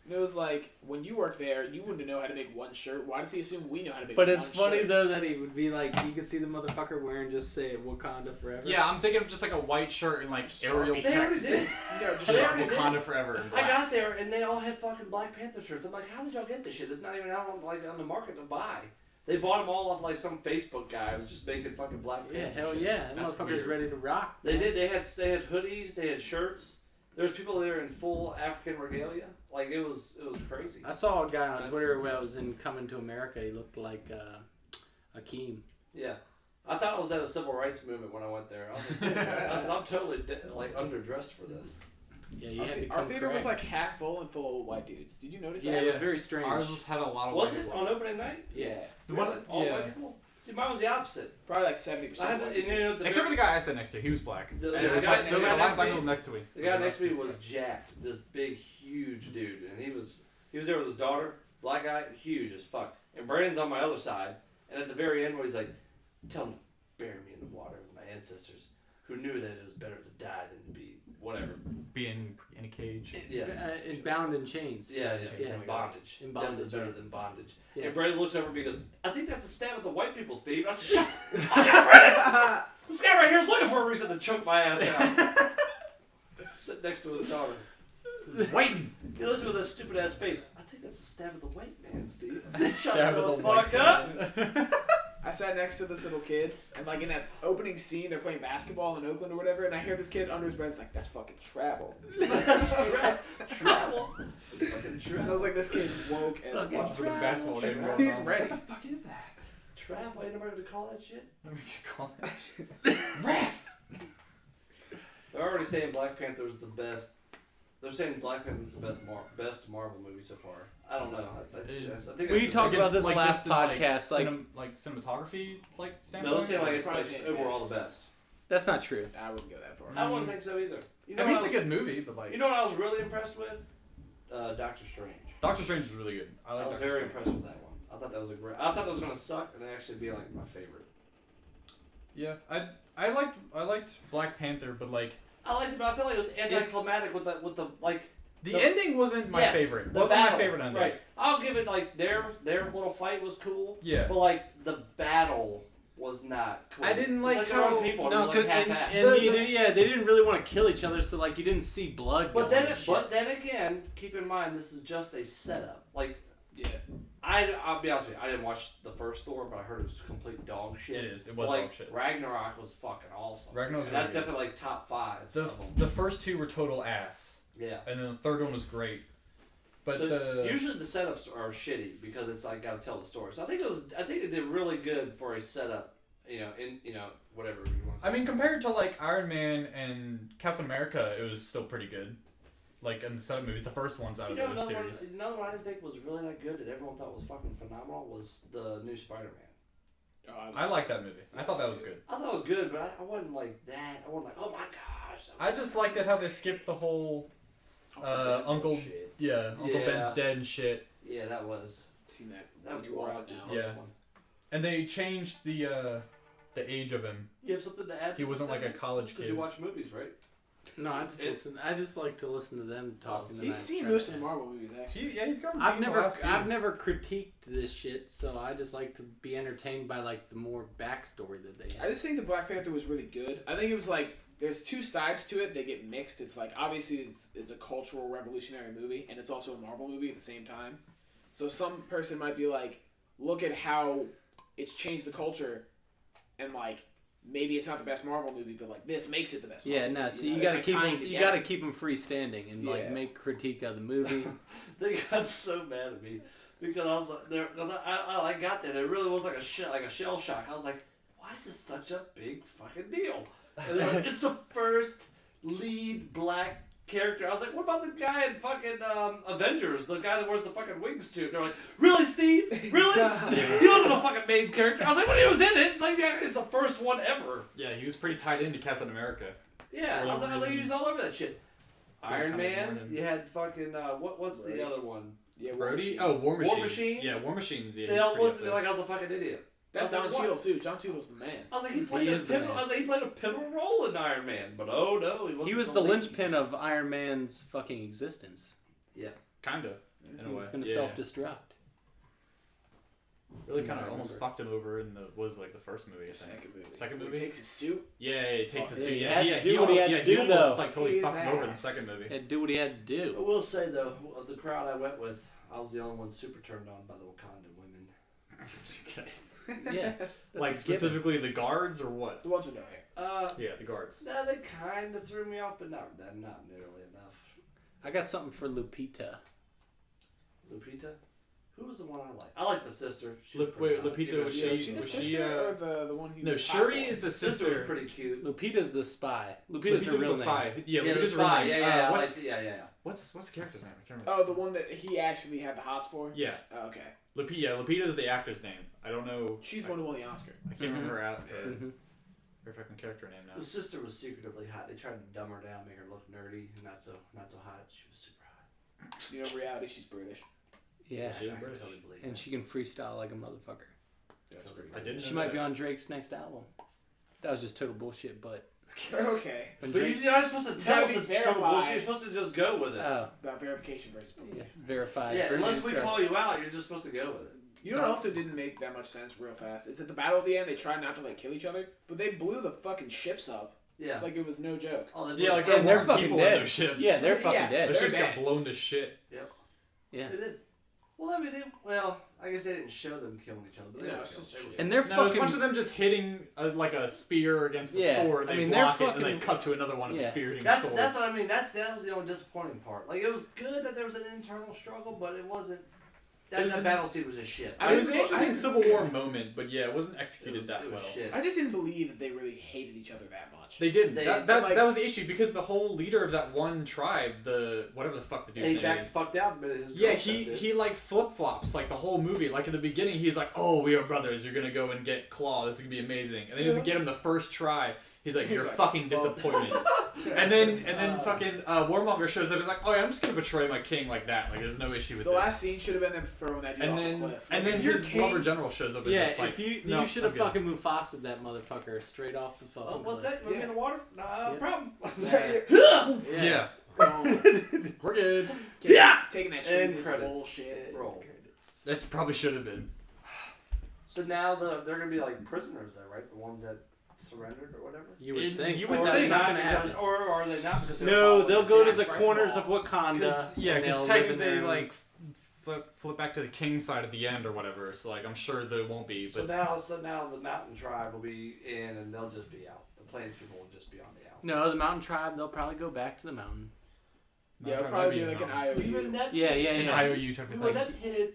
And it was like, when you worked there, you wouldn't know how to make one shirt. Why does he assume we know how to make
But
one
it's funny
shirt?
though that he would be like, you could see the motherfucker wearing just say Wakanda forever.
Yeah, I'm thinking of just like a white shirt and like Arial
They already
text.
did.
No, just
They
Just
already did.
Wakanda forever. In
I
black.
got there and they all had fucking Black Panther shirts. I'm like, how did y'all get this shit? It's not even out on the market to buy. They bought them all off like some Facebook guy who was just making fucking Black Panther.
Yeah, hell
shit.
yeah. That
That's
motherfucker's
weird.
ready to rock.
They did. They had hoodies. They had shirts. There was people there in full African regalia. Like it was crazy.
I saw a guy on
That's
Twitter when I
weird.
was in Coming to America. He looked like Akeem.
Yeah. I thought I was at a civil rights movement when I went there. I, was like, I said, I'm totally like underdressed for this.
Yeah, you had to
Our
come
theater was
correct.
like half full and full of old white dudes. Did you notice
Yeah,
that?
it was very strange.
Ours just had a lot of
Was
white
it
people.
on opening night?
Yeah.
The one,
All
yeah.
white people? See, mine was the opposite.
Probably like 70%.
I had to,
white
you
people.
know,
Except for the guy I sat next to, he was black.
the
And I
guy,
sat
the
There was
guy
like a
next
black
to
people
me.
next to me.
The guy next to me was jacked, this big, huge dude, and he was there with his daughter, black guy, huge as fuck. And Brandon's on my other side, and at the very end, where he's like, "Tell him to bury me in the water with my ancestors, who knew that it was better to die than to be whatever."
Being in a cage.
Yeah,
It's bound in chains.
yeah,
Yeah.
in bondage.
In
Death is
bondage,
better
yeah.
than bondage.
Yeah.
And Brandon looks over at me and goes, "I think that's a stab at the white people, Steve." I said, "Shut the fuck up, Brandon! This guy right here is looking for a reason to choke my ass out." Sit next to his daughter.
Waiting.
He looks with a stupid ass face. "I think that's a stab at the white man, Steve." I said, "Shut
Stab
the
at
fuck
white
up."
man.
I sat next to this little kid, and like in that opening scene, they're playing basketball in Oakland or whatever, and I hear this kid under his breath, it's like, "That's fucking travel."
Travel. Fucking
And I
travel.
was like, this kid's woke as
Fucking
fuck.
For the basketball game.
Travel.
He's ready.
What the fuck is that?
Travel. Ain't nobody gonna call that shit.
What do you call it? Ref.
They're already saying Black Panther's the best. They're saying Black Panther's the best Marvel movie so far. I don't know. I think
We
that's
talked about this
Like,
last
just in, like,
podcast. Like,
like cinematography, like standpoint.
No, they're saying like it's
Probably
like
saying
overall
best.
the best.
that's not true.
I wouldn't go that far.
I wouldn't think so either. You know
I mean,
what
it's a good movie, but like
You know what I was really impressed with? Doctor Strange.
Doctor Strange was really good. I
I
like
was
Doctor
very
Strange.
impressed with that one. I thought that was a great. I thought that was gonna suck and actually be like my favorite.
Yeah, I liked Black Panther, but like
I liked it, but I feel like it was anticlimactic with the like.
the
The-
ending wasn't my
Yes,
favorite.
the
Wasn't my
battle,
favorite ending.
Right. I'll give it like their little fight was cool.
Yeah.
But like the battle was not cool.
I didn't
It's
like
like their own
how-
people.
No,
Like
and
half-assed.
they didn't really want to kill each other, so like you didn't see blood.
But
going
then,
and shit.
but then again, keep in mind this is just a setup. Like,
Yeah.
I'll be honest with you, I didn't watch the first Thor, but I heard it was complete dog shit.
It is. It was
like,
dog shit.
Ragnarok was fucking awesome.
Ragnarok's
And that's
really good.
definitely like top 5.
The
of them.
the first two were total ass,
Yeah.
and then the third one was great. But
So usually the setups are shitty because it's like got to tell the story. So I think it did really good for a setup. Whatever you want.
I mean, compared to like Iron Man and Captain America, it was still pretty good. Like in the seven movies, the first ones out of those series.
Another one I didn't think was really that good that everyone thought was fucking phenomenal was the new Spider-Man.
Oh,
I like that movie. I thought that was good.
I thought it was good, but I wasn't like that. I wasn't like, oh my gosh.
I just liked it how they skipped the whole Uncle
Shit.
Uncle
Yeah.
Ben's dead and shit,
Yeah, that was
Seen that.
that was
too
wore
often
out.
now.
The
Yeah.
first one.
and they changed the age of him.
You have something to add?
He wasn't like a college
Because
kid.
you watch movies, right?
No, I just like to listen to them talking.
He's seen most of the Marvel movies, actually.
He's gone.
I've never critiqued this shit, so I just like to be entertained by like the more backstory that they
I
have.
just think the Black Panther was really good. I think it was like there's two sides to it. They get mixed. It's like obviously it's a cultural revolutionary movie, and it's also a Marvel movie at the same time. So some person might be like, look at how it's changed the culture, and like maybe it's not the best Marvel movie, but like this makes it the best.
Yeah,
Marvel
no.
movie,
So
you
you
know?
gotta
It's,
keep
like,
them.
tying
You
together.
gotta keep them freestanding and like
Yeah.
make critique of the movie.
They got so mad at me because I was like, I got that. It really was like a shell shock. I was like, why is this such a big fucking deal? And they're like, it's the first lead black character. I was like, what about the guy in fucking Avengers? The guy that wears the fucking wingsuit. They're like, really, Steve? Really? He wasn't a fucking main character. I was like, but he was in it. It's like, yeah, it's the first one ever.
Yeah, he was pretty tied into Captain America.
Yeah, I was like, he was all over that shit. Iron
kinda more
Man.
him.
You had fucking what's
Right.
the other one?
Yeah,
Brody?
Machine.
Oh, War Machine.
War Machine?
Yeah, War Machine's. Yeah,
They
he's
all
pretty
looked
up
at me
there.
like I was a fucking idiot.
That's
I was
Don
like, what?
Cheadle too. John Cheadle's the man.
I was like, he played a
is the
pivotal.
man.
I was like, he played a pivotal role in Iron Man, but oh no, he wasn't.
He was the linchpin of Iron Man's fucking existence.
Kinda. In
He
a
was
way.
gonna
Yeah.
self-destruct.
Really
I
kind of almost
remember.
fucked him over in the like the first movie. I think.
Second movie.
Second
Where
movie?
he takes his suit.
Yeah, he takes the
Oh,
suit.
he
Yeah,
had
he
to do what he had to do,
almost
though.
like totally
His
fucks him over in the
ass.
second movie.
He had to do what he had to
I
do.
will say though, of the crowd I went with, I was the only one super turned on by the Wakandan women.
Okay.
Yeah.
Like
That's a given.
specifically the guards or what?
The ones with no hair.
Yeah, the guards.
Nah, they kind of threw me off, but not nearly enough.
I got something for Lupita.
Lupita, who was the one I liked? I liked the sister. She was
Wait,
pretty hot.
Lupita, was
Yeah,
she?
was she the
was
sister
she?
or the one who?
No,
was
Shuri
hot
is the
Sister
sister.
was pretty cute.
Lupita's the spy. Lupita's her
Lupita's
real
the
name.
spy. Yeah,
Yeah, the
Lupita's her real
spy.
name.
Yeah,
What's
yeah.
what's the character's name? I can't
for?
remember.
Oh, the one that he actually had the hots for.
Yeah,
Oh, okay.
Lupita is the actor's name. I don't know.
She's the one who won the Oscar.
I can't remember her
Mhm.
fucking character name now.
The sister was secretively hot. They tried to dumb her down, make her look nerdy, and not so hot. She was super hot.
You know, in reality, she's British.
Yeah.
She is
I can
British.
totally believe
And
that.
she can freestyle like a motherfucker.
That's pretty.
I didn't.
She
know
might
that.
be on Drake's next album. That was just total bullshit, but
Okay.
when
But
Drake,
you're not supposed to tell
gotta
us
be
it's total
verified.
bullshit. You're supposed to just go with it.
oh,
About verification versus belief.
yeah, verified.
Yeah,
First
unless
news
we
story.
call you out, you're just supposed to go with it.
You know what also didn't make that much sense real fast? Is at the battle at the end, they tried not to like kill each other, but they blew the fucking ships up.
Yeah.
Like it was no joke.
Oh,
Yeah, like
Yeah,
there
they're
weren't
fucking
people
dead.
in those ships.
Yeah, they're fucking
Yeah,
dead.
Those
they're
ships got
dead.
blown to shit.
Yeah.
They did. Well, I mean, I guess they didn't show them killing each other, but they
No,
were
it's
killed.
just
They were
shit.
And they're
No, it's a
fucking.
bunch of them just hitting like a spear against a
Yeah,
sword.
I
They
mean, they're
block it and then
fucking-
they cut to another one of the
Yeah.
spear hitting
That's
the sword.
that's what I mean. That was the only disappointing part. Like it was good that there was an internal struggle, but it wasn't.
It was
That
an-
battle scene was just shit.
It was an
I-
interesting
I-
Civil War moment, but yeah, it wasn't executed
It was
that well.
shit.
I just didn't believe that they really hated each other that much.
They didn't.
They-
That was the issue because the whole leader of that one tribe, the whatever the fuck the dude's
He
name
backed
is.
fucked out, but his
Yeah,
girlfriend
he
did.
he like flip flops like the whole movie. Like at the beginning, he's like, "Oh, we are brothers. You're gonna go and get Claw. This is gonna be amazing." And then he doesn't get him the first try. He's like,
He's
"You're
like,
fucking disappointed." and then fucking Warmonger shows up. He's like, "Oh yeah, I'm just gonna betray my king like that. Like there's no issue with
The
this."
last scene should have been them throwing that dude
and
off
then
a cliff.
and
Like,
then
if you're
his
king-
lover general shows up and
Yeah,
just like,
if
"No,
you should have
I'm good."
fucking Mufasa'd that motherfucker straight off the fucking.
Oh, what's
cliff.
that? Want me in the water? Nah,
Yeah.
problem.
Yeah,
Boom.
we're good.
Yeah!
Taking that
End
cheese is
credits.
bullshit.
Roll.
That probably should have been.
So now they're gonna be like prisoners, though, right? The ones that surrendered or whatever.
You would think.
You would
Or are
think.
they not because, or are they not because they're
No,
following
they'll go to
Jack
the
Frost
corners
law?
of Wakanda.
Because
and they'll live in
technically they
their-
like flip back to the king side at the end or whatever. So like I'm sure there won't be. But
So now the mountain tribe will be in, and they'll just be out. The plains people will just be on the out.
No, the mountain tribe. They'll probably go back to the mountain.
Yeah, it'll probably be like an IOU.
an IOU type of thing.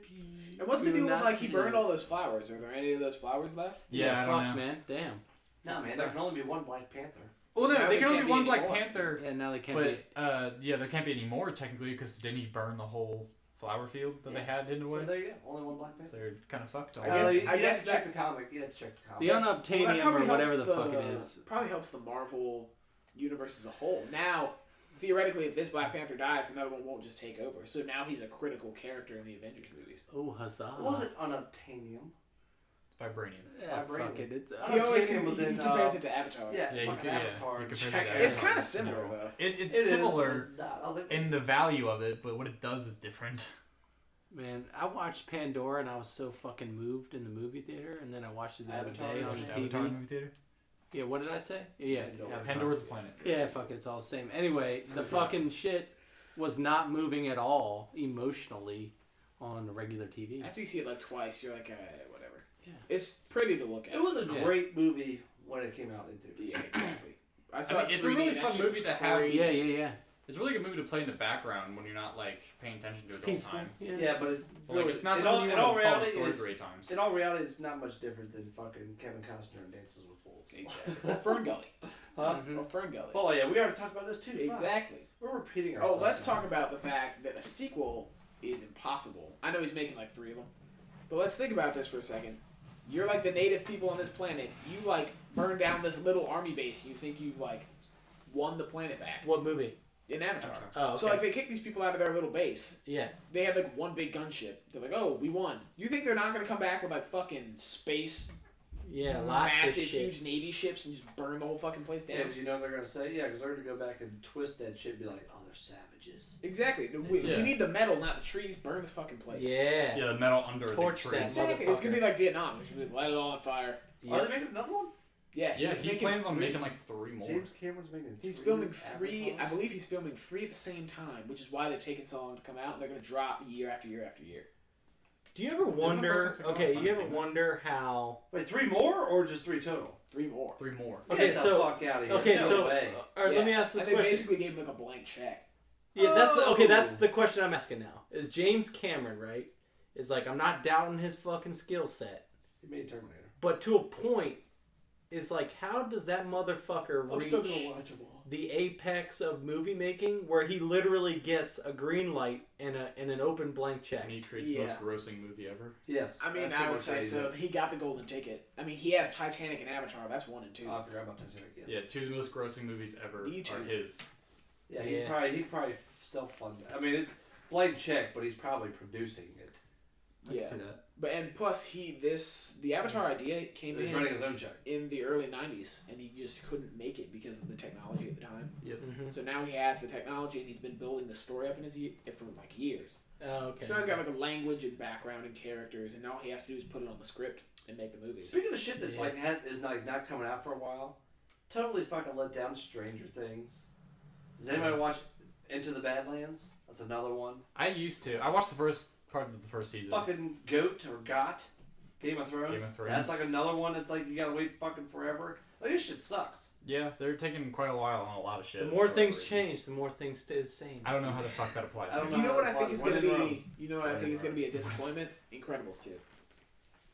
And what's the
We
deal
were
with
not
like he burned
kidding.
all those flowers? Are there any of those flowers left?
Yeah, I
fuck,
don't know.
man. Damn.
No, man, there can only be one Black Panther.
Well,
Now
no,
they
they can only
can't
be one
be
Black
anymore.
Panther.
Yeah, now they can't be.
But there can't be any more technically because didn't he burn the whole flower field that they had in a way?
So there you go. Only one Black
So
Panther.
they're kind of fucked.
I guess-
you
I
have
guess
to check the comic. You have to check the comic.
The
Well, that
unobtainium
probably
or whatever
helps
the fuck it is.
Probably helps the Marvel universe as a whole. Now, theoretically, if this Black Panther dies, another one won't just take over. So now he's a critical character in the Avengers movies.
Oh, huzzah.
Was it unobtainium?
Vibranium.
Yeah,
Vibranium?
fuck it. It's,
He always
Unobtainium was
he
in,
compares it to Avatar.
Yeah,
Yeah,
fucking Avatar.
he compares
Check
it to
it
It's
out.
kind
Avatar.
of similar though.
It's
It is,
similar
but it's not. I was like,
in the value of it, but what it does is different.
Man, I watched Pandora and I was so fucking moved in the movie theater, and then I watched it the other
Avatar,
day
you
on
watched
TV.
Avatar movie theater.
Yeah, what did I say? Yeah,
Pandora.
Avatar.
Pandora's planet.
Yeah, fuck it, it's all the same. Anyway, the fucking shit was not moving at all emotionally on the regular TV.
After you see it like twice, you're like, whatever.
Yeah.
It's pretty to look at.
it was a
Yeah.
great movie when it came out in theaters.
Yeah, exactly. I
I
saw
mean,
it
it's a
3D,
really
that
fun
shit
movie
was
to have.
crazy.
Yeah.
It's a really good movie to play in the background when you're not like paying attention to it
It's
all the
peaceful.
time.
Yeah.
Yeah, but it's
Like
really,
it's not
in
something
all-
you
in all
want to follow the
reality,
story
it's-
3 times.
In all reality, it's not much different than fucking Kevin Costner and Dances with Wolves.
Exactly. Or Fern Gully.
Huh?
Mhm.
Or Fern Gully.
Oh yeah, we already talked about this too. Fuck.
Exactly.
We're repeating
Oh,
ourselves.
let's
now.
talk about the fact that a sequel is impossible. I know he's making like 3 of them. But let's think about this for a second. You're like the native people on this planet. You like burn down this little army base. You think you've like won the planet back
What movie?
in Avatar.
Oh, okay.
So like they kick these people out of their little base.
Yeah.
They have like one big gunship. They're like, oh, we won. You think they're not gonna come back with like fucking space,
Yeah, lots
massive,
of shit.
huge navy ships and just burn the whole fucking place
Yeah,
down?
because you know they're gonna say because they're gonna go back and twist that shit. And be like, oh, they're savages.
Exactly. We
Yeah.
need the metal, not the trees. Burn this fucking place.
Yeah.
Yeah, the metal under
Torch
the
that
trees.
Exactly. It's gonna be like Vietnam. It's gonna be light it all on fire.
Are
Yep.
they making another one?
Yeah,
Yeah,
he's
he
making
plans on
3.
making like 3 more.
James Cameron's making.
He's
3
filming 3. I
Avatars?
believe he's filming 3 at the same time, which is why they've taken so long to come out. And they're gonna drop year after year after year.
Do you ever
the
wonder?
first one
Okay,
come
you
out
ever
in
wonder how?
Wait, 3 more or just 3 total?
3 more.
3 more.
Okay,
Get the
so-
fuck out of here.
Okay,
no
so
way.
all right, let me ask
And
this
they
question.
basically gave him like a blank check.
Yeah, that's okay. That's
Oh.
the question I'm asking now. Is James Cameron right? Is like I'm not doubting his fucking skill set,
He made Terminator.
but to a point, is like how does that motherfucker
I'm
reach
still gonna watch them all.
the apex of movie making where he literally gets a green light and an open blank check?
And he creates
Yeah.
the most grossing movie ever.
Yes.
I mean,
that's
I would
what
say
I'm
so.
saying.
He got the golden ticket. I mean, he has Titanic and Avatar. That's 1 and 2.
Oh, I forgot about Titanic. Yes.
Yeah, 2 of the most grossing movies ever
Me too.
are his.
Yeah,
Yeah.
he probably self-funded. I mean, it's blank check, but he's probably producing it.
I
Yeah.
can see that.
But and plus the Avatar idea came
He's
in
running his own check.
in the early 90s, and he just couldn't make it because of the technology at the time.
Mhm.
So now he has the technology, and he's been building the story up in his for like years.
Oh, okay.
So now he's got like a language and background and characters, and all he has to do is put it on the script and make the movies.
Speaking of shit that's
Yeah.
like is not coming out for a while, totally fucking let down. Stranger Things. Does anybody watch Into the Badlands? That's another one.
I used to. I watched the first part of the first season.
Fucking Goat or Got. Game of Thrones.
Game of Thrones.
That's like another one that's like you gotta wait fucking forever. Like this shit sucks.
Yeah, they're taking quite a while on a lot of shit.
The
for
more
whatever
things
reason.
change, the more things stay the same.
I don't know how the fuck that applies.
I don't
You know what I
how
think
it
is
applies.
going to
When in
be? You know what I think is going to be a disappointment? Incredibles 2.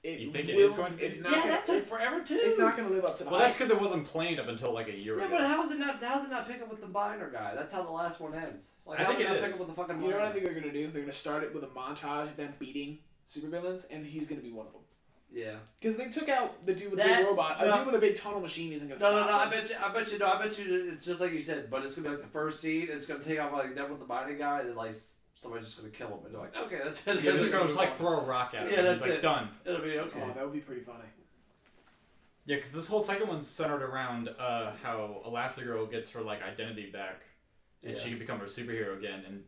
You think it is going to be?
It's not.
Yeah,
gonna,
that took forever too.
it's not going to live up to the
Well,
hype.
that's because it wasn't played up until like a year
Yeah,
ago.
but how's it not pick up with the Miner guy? That's how the last one ends. Like,
I
how
think
did
it
not
is.
pick up with the fucking
You know what I
Miner?
think they're going to do? They're going to start it with a montage of them beating supervillains, and he's going to be one of them.
Yeah.
Because they took out the dude with the
That-
big robot. A
no.
dude with a big tunnel machine isn't going to
No,
stop
no, no.
him.
I bet you. It's just like you said, but it's gonna be like the first scene. It's gonna take off like them with the mining guy, and like somebody's just gonna kill him. And they're like, okay, that's it.
Yeah, they're just gonna just like throw a rock at him.
Yeah,
and
that's
he's like
it.
done.
It'll be okay.
Oh, that would be pretty funny.
Yeah, because this whole second one's centered around how Elastigirl gets her like identity back, and
Yeah.
she can become her superhero again, and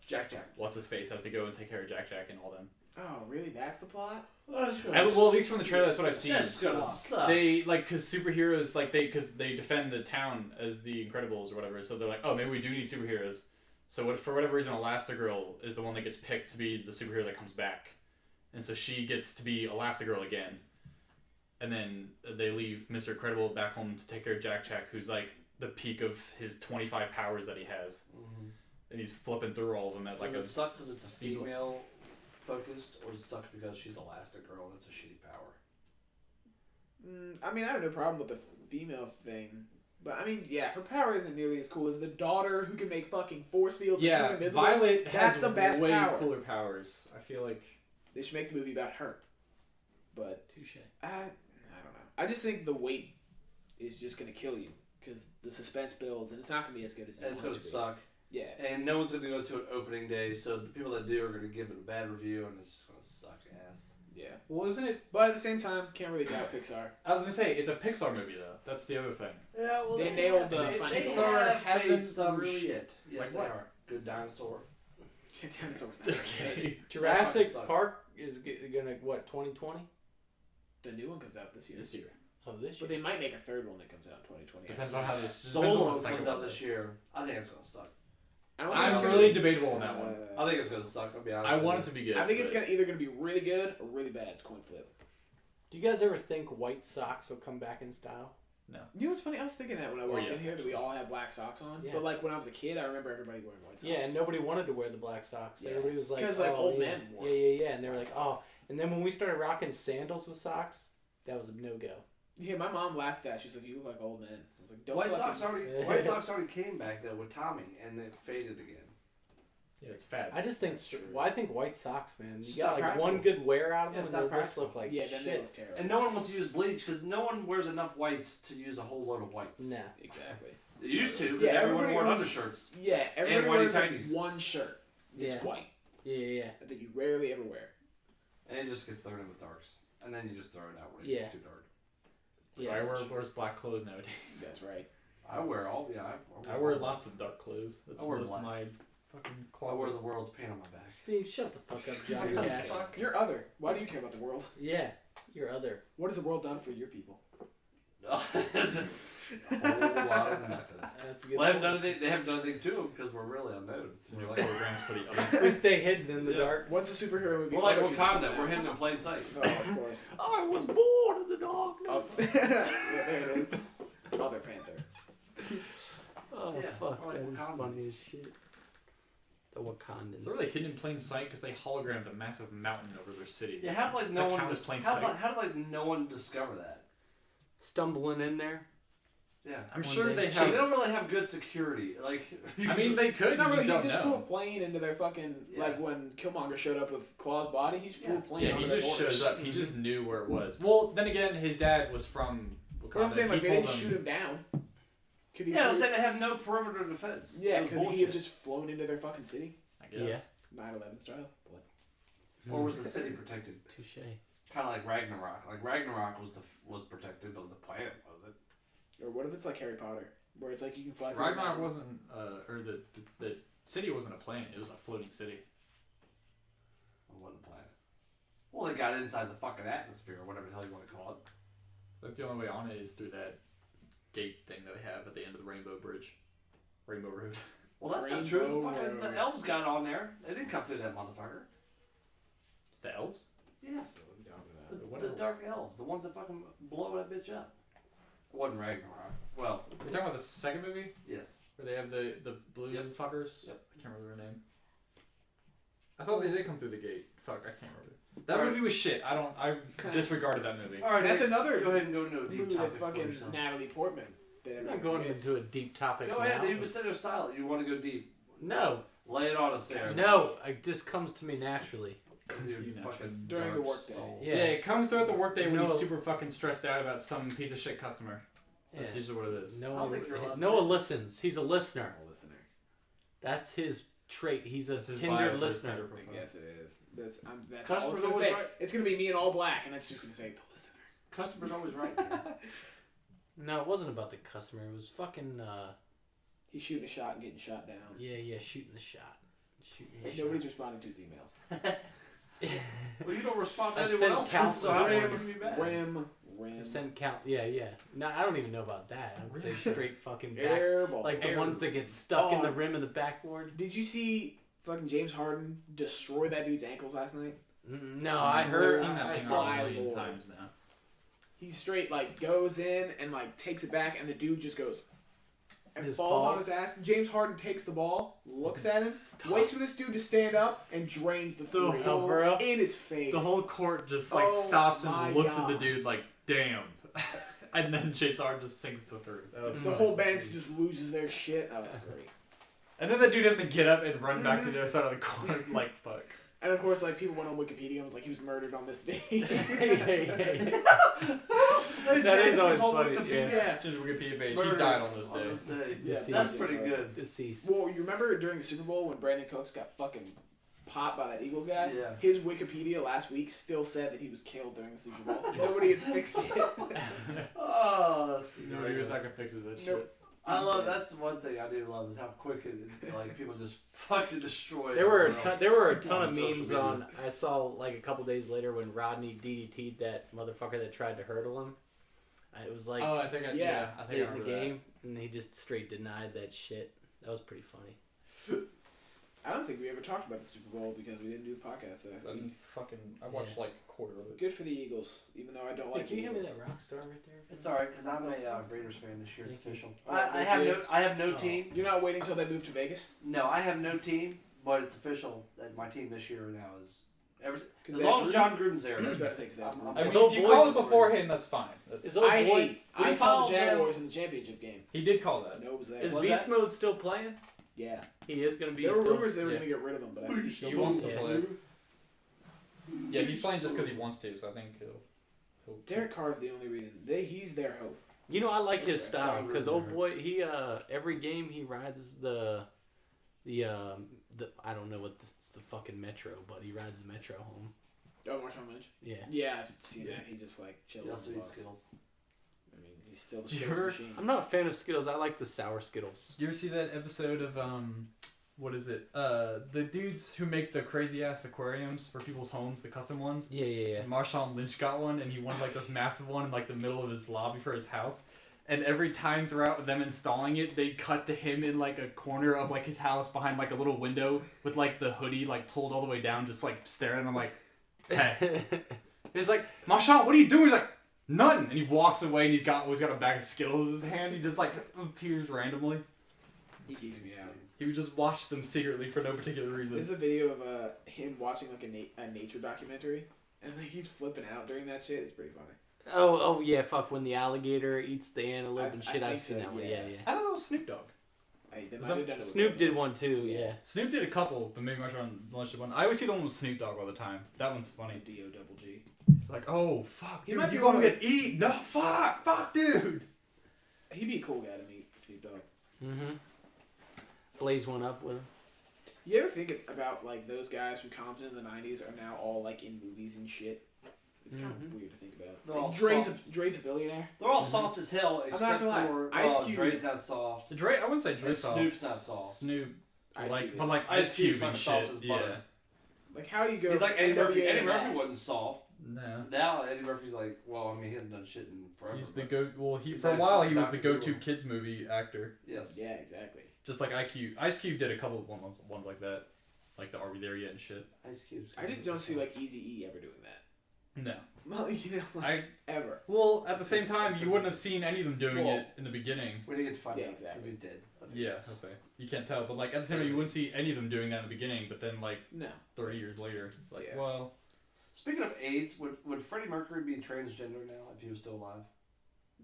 Jack.
what's his face has to go and take care of Jack and all them.
Oh, really? That's the plot?
Well, at least from the trailer, that's what I've seen.
That's gonna suck.
They because superheroes because they defend the town as the Incredibles or whatever. So they're like, oh, maybe we do need superheroes. So for whatever reason, Elastigirl is the one that gets picked to be the superhero that comes back, and so she gets to be Elastigirl again. And then they leave Mr. Incredible back home to take care of Jack, who's like the peak of his 25 powers that he has, and he's flipping through all of them at like
Does it
a.
suck because it's female focused, or does it suck because she's Elastigirl and it's a shitty power?
I mean, I have no problem with the female thing. But, I mean, yeah, her power isn't nearly as cool as the daughter who can make fucking force fields and turn invisible.
Violet
That's
has
the best
way
power.
cooler powers. I feel like.
They should make the movie about her. But,
Touche.
I don't know. I just think the wait is just going to kill you. Because the suspense builds, and it's not going to be as good as you
And it's
want
gonna
it to be.
suck.
Yeah.
And no one's gonna go to an opening day, so the people that do are gonna give it a bad review, and it's just gonna suck ass.
Yeah.
Well, isn't it?
But at the same time, can't really doubt Pixar.
I was gonna say it's a Pixar movie though. That's the other thing.
Yeah, well,
They nailed the final
Pixar hasn't
made some
really-
shit. Yes,
Like
they
what?
are. Good Dinosaur.
Dinosaurs not good.
Jurassic
suck.
Park is gonna what 2020
The new one comes out this year.
This year.
of this
But
year.
they might make a third one that comes out in 2020.
Depends on how this.
Solo comes out this year. I think it's gonna suck.
I don't think it's
I'm
gonna
really
be-
debatable on that one.
I think it's gonna suck. I'll be honest.
I
with
want
you.
it to be good.
I think it's
but-
either gonna be really good or really bad. It's coin flip.
Do you guys ever think white socks will come back in style?
You know what's funny? I was thinking that when I walked in
yes,
here that we
actually.
all had black socks on.
Yeah.
But like when I was a kid, I remember everybody wearing white socks.
Yeah, and nobody wanted to wear the black socks.
Yeah.
Everybody was like,
'Cause, like,
oh,
old
yeah.
men wore
Yeah, and they were
white
like,
socks.
oh. And then when we started rocking sandals with socks, that was a no go.
Yeah, my mom laughed at that. She's like, "You look like old men." I was like, "Don't."
White
fucking-
Sox already came back though with Tommy, and it faded again.
Yeah, it's fads.
I just think,
That's true.
well, I think white socks, man. You
It's
got
not
like one
practical.
good wear out of
Yeah,
them,
it's
and
not
they just
practical.
look like
Yeah, then they
shit.
look terrible.
And no one wants to use bleach because no one wears enough whites to use a whole load of whites.
Nah.
Exactly.
They used to because
Yeah,
everyone
everybody
wore
owns-
undershirts.
Yeah, everybody
whitey
wears like
tighties.
one shirt. It's
Yeah.
white.
Yeah.
That you rarely ever wear.
And it just gets thrown in with darks. And then you just throw it out when it
Yeah.
gets too dark.
So I wears black clothes nowadays.
That's right.
I wear all,
I wear lots of dark clothes. That's
I wear
most
black.
of my fucking
I
closet.
wear the world's paint on my back.
Steve, shut the fuck up, Johnny
What the
Cash.
fuck? You're other. Why do you care about the world?
Yeah, your other.
What has the world done for your people?
a whole lot of nothing.
That's a good
Well, they haven't
point.
done anything, they haven't done anything to them because we're really unknown. So
We're
you're
like
like,
programs for the other.
We stay hidden in the
Yeah.
dark.
What's the superhero movie?
we're like
other people
Wakanda.
do
We're
now?
hidden in plain sight.
Oh, of course.
I was born in the
Oh,
darkness.
yeah, there it is. Other Panther.
Oh
Yeah,
fuck,
or like
that is
Wakandans.
funny as shit. The Wakandans.
They're really hidden in plain sight because they hologrammed a massive mountain over their city.
Yeah, how did like
It's
no
like
one?
count as plain
How
sight.
did like no one discover that?
Stumbling in there.
Yeah.
I'm
One
sure
day.
they
They
have.
don't really have good security. Like,
I mean, they could.
Not
You
really.
just
He
don't
just flew a
know.
plane into their fucking
Yeah.
like when Killmonger showed up with Claw's body. He just flew a plane.
Yeah,
onto
he
their
just
borders.
shows up. He just knew where it was. Well, then again, his dad was from Wakanda.
But I'm saying like
he
they
told
didn't
him,
shoot him down. Could he?
yeah,
flew-
I'm saying they have no perimeter defense.
Yeah,
It was
could he
bullshit.
have just flown into their fucking city?
I guess.
Yeah.
9/11 style. What?
Or was the city protected?
Touche.
Kind of like Ragnarok. Like Ragnarok was protected, but the planet wasn't.
Or what if it's like Harry Potter, where it's like you can fly? through
Ragnarok
the
wasn't, or the city wasn't a planet. It was a floating city.
It wasn't a planet. Well, they got inside the fucking atmosphere, or whatever the hell you want to call it.
That's the only way on it is through that gate thing that they have at the end of the Rainbow Bridge, Rainbow Road.
Well, that's not
Rainbow
true. Fucking,
Road.
the elves got on there. They didn't come through that motherfucker.
The elves?
Yes.
What are we talking
The,
about?
What
the
elves?
dark elves. The ones that fucking blow that bitch up. It wasn't Ragnarok. Well,
You're talking about the second movie
yes.
where they have the blue
Yep.
fuckers.
Yep.
I can't remember their name. I thought they did come through the gate. Fuck, I can't remember. That
Alright.
movie was shit. I disregarded that movie.
All right,
That's
Nick,
another
Go ahead and go into a deep
movie
topic
with
for
fucking
yourself.
Natalie Portman. That
I'm
everyone
not going
forgets.
into a deep topic
Go
now.
ahead. You said they're silent. You want to go deep.
No,
Lay it on us there.
no, it just comes to me naturally.
You
to you
fucking
naturally.
During the
dark
workday.
soul.
Yeah,
Yeah.
it comes throughout the workday when
No.
he's super fucking stressed out about some piece of shit customer. That's
Yeah.
usually what it is.
I don't
Noah,
think you're allowed to
Noah
say
listens. He's a listener.
I'm a listener.
That's his trait. He's a
That's his
Tinder
bio for his
listener.
Tinder
I
profile.
guess it is. That's all
Customer's
it's gonna
always
say.
right.
It's gonna be me in all black, and it's just gonna say the listener.
Customer's always right. Man.
No, it wasn't about the customer. It was fucking.
He's shooting a shot and getting shot down.
Yeah, shooting the shot. Shooting the
And
shot.
nobody's responding to his emails.
Well, you don't respond to
I've
anyone
sent
else's,
countless
so how are you
ones.
gonna be mad?
Rim.
Send count. Yeah. No, I don't even know about that. I'm saying straight fucking back.
Airball.
Like the ones that get stuck in the rim of the backboard.
Did you see fucking James Harden destroy that dude's ankles last night?
No, I heard.
I've seen that
I
thing
saw.
a million
Lord.
times now.
He straight like goes in and like takes it back, and the dude just goes and
Just
falls on
falls.
his ass. James Harden takes the ball, looks at him,
Stop.
waits for this dude to stand up, and drains the three
hell, bro.
in his face.
The whole court just like
Oh
stops
my
and looks at the
God.
dude like, damn. And then James Harden just sinks the third. That was
The whole bench just loses their shit. Oh, that's great.
And then the dude has to get up and run back to the other side of the court. Like, fuck.
And of course, like people went on Wikipedia and was like, he was murdered on this day.
That is always funny.
Yeah.
Just Wikipedia page. He
Murdered
died on this day.
Yeah.
That's
Deceased.
pretty good.
Deceased.
Well, you remember during the Super Bowl when Brandon Cooks got fucking popped by that Eagles guy?
Yeah.
His Wikipedia last week still said that he was killed during the Super Bowl. Nobody had fixed it.
Oh, that's
Nobody
hilarious.
fucking fixes that shit.
Nope.
I love that's one thing I do love is how quick it like people just fucking destroy.
There were a
everyone
ton
else
of
social
memes
media.
on. I saw like a couple days later when Rodney DDT'd that motherfucker that tried to hurdle him. It was like
Oh, I think I
Yeah.
I think I
in the
remember
game, and he just straight denied that shit. That was pretty funny.
I don't think we ever talked about the Super Bowl because we didn't do the podcast
that.
last week.
I watched like a quarter of it.
Good for the Eagles, even though I don't
Hey,
like
can you
the
hand me
Eagles.
that rock star right there?
It's all right because I'm a Raiders fan this year. It's
Thank you.
official.
Oh,
I
is
have
it?
no
Oh.
team.
You're not waiting until they move to Vegas?
No, I have no team, but it's official that my team this year now is. As
they
long
have
as John Gruden's there.
I was about to say, 'cause they have
I'm-
Gruden.
I mean,
His old
if you
boys
call it
were-
beforehand, that's fine. That's,
His old
I
boy.
hate.
we
I called
followed
the
them-
Jaguars in the championship game.
he did call that.
No, it was there.
Is
Was
Beast
that-
Mode still playing?
Yeah.
He is gonna be.
There were
still,
rumors they were
yeah.
going to get rid of him, but I think he's still
He wants to
Yeah.
play. Yeah, he's playing just because he wants to, so I think he'll
Derek Carr's the only reason. He's their hope.
You know, I like his
Okay.
style because
John
old
Gruden.
boy, he every game he rides the I don't know what the fucking metro, but he rides the metro home.
Oh, Marshawn Lynch?
Yeah.
Yeah, I've seen that. He just like chills
He
on
also
the
eats
bus.
Skittles.
I mean, he's still the
Did you
Skittles
ever-
machine.
I'm not a fan of Skittles. I like the sour Skittles.
You ever see that episode of what is it? The dudes who make the crazy ass aquariums for people's homes, the custom ones.
Yeah.
And Marshawn Lynch got one, and he wanted like this massive one in like the middle of his lobby for his house. And every time throughout them installing it, they cut to him in like a corner of like his house behind like a little window with like the hoodie like pulled all the way down, just like staring. I'm like, hey. He's like, Marshawn, what are you doing? He's like, nothing. And he walks away, and he's always got a bag of Skittles in his hand. He just like appears randomly.
He geeks me out.
He would just watch them secretly for no particular reason.
There's a video of him watching like a nature documentary, and like, he's flipping out during that shit. It's pretty funny.
Oh yeah, fuck when the alligator eats the antelope and
I
shit. I've
think
seen
so,
that one.
yeah.
Yeah.
I thought that was Snoop Dogg.
Hey, they
Was
might
that-
have done it with
Snoop
both.
did one too.
Yeah.
Yeah.
Snoop did a couple, but maybe Marshawn Lynch did one. I always see the one with Snoop Dogg all the time. That one's funny.
D-O-double-G.
It's like, oh fuck,
He
dude,
might
you
be
gonna
one of
get eat? No, fuck, dude.
He'd be a cool guy to meet, Snoop Dogg.
Mm-hmm. Blaze one up with him.
You ever think about like those guys from Compton in the '90s are now all like in movies and shit? It's kind of weird to think about.
They're all
Like, Dre's a billionaire.
They're all soft as hell
not
except
gonna lie,
for
Ice Cube-
Dre's not soft.
Dre, I wouldn't say Dre
And
soft.
Snoop's not soft.
Snoop,
Ice
like,
Cube
but
is.
like
Ice
Ice
Cube's
Cube and
not
shit.
soft as
Yeah.
butter.
Like how you go?
He's like Eddie
NWA
Murphy. Eddie
to
Murphy
that.
wasn't soft.
No.
Now Eddie Murphy's like, well, I mean, he hasn't done shit in forever.
He's the
but-
go. Well, he
He's
for a
like
while he was the
Dr.
go-to
Doolittle.
kids movie actor.
Yes.
Yeah, exactly.
Just like Ice Cube did a couple of ones like that, like the Are We There Yet and shit.
Ice Cube's.
I just don't see like Eazy-E ever doing that.
No.
Well, you know, like, ever.
Well, at the same time, you wouldn't have seen any of them doing
Well,
it in the beginning.
We didn't get to find
Yeah,
out
exactly.
because he's dead.
Yeah, I'll say. You can't tell, but like at the same time, you wouldn't see any of them doing that in the beginning. But then, like
No.
30 years later, like,
Yeah.
well,
Speaking of AIDS, would Freddie Mercury be transgender now if he was still alive?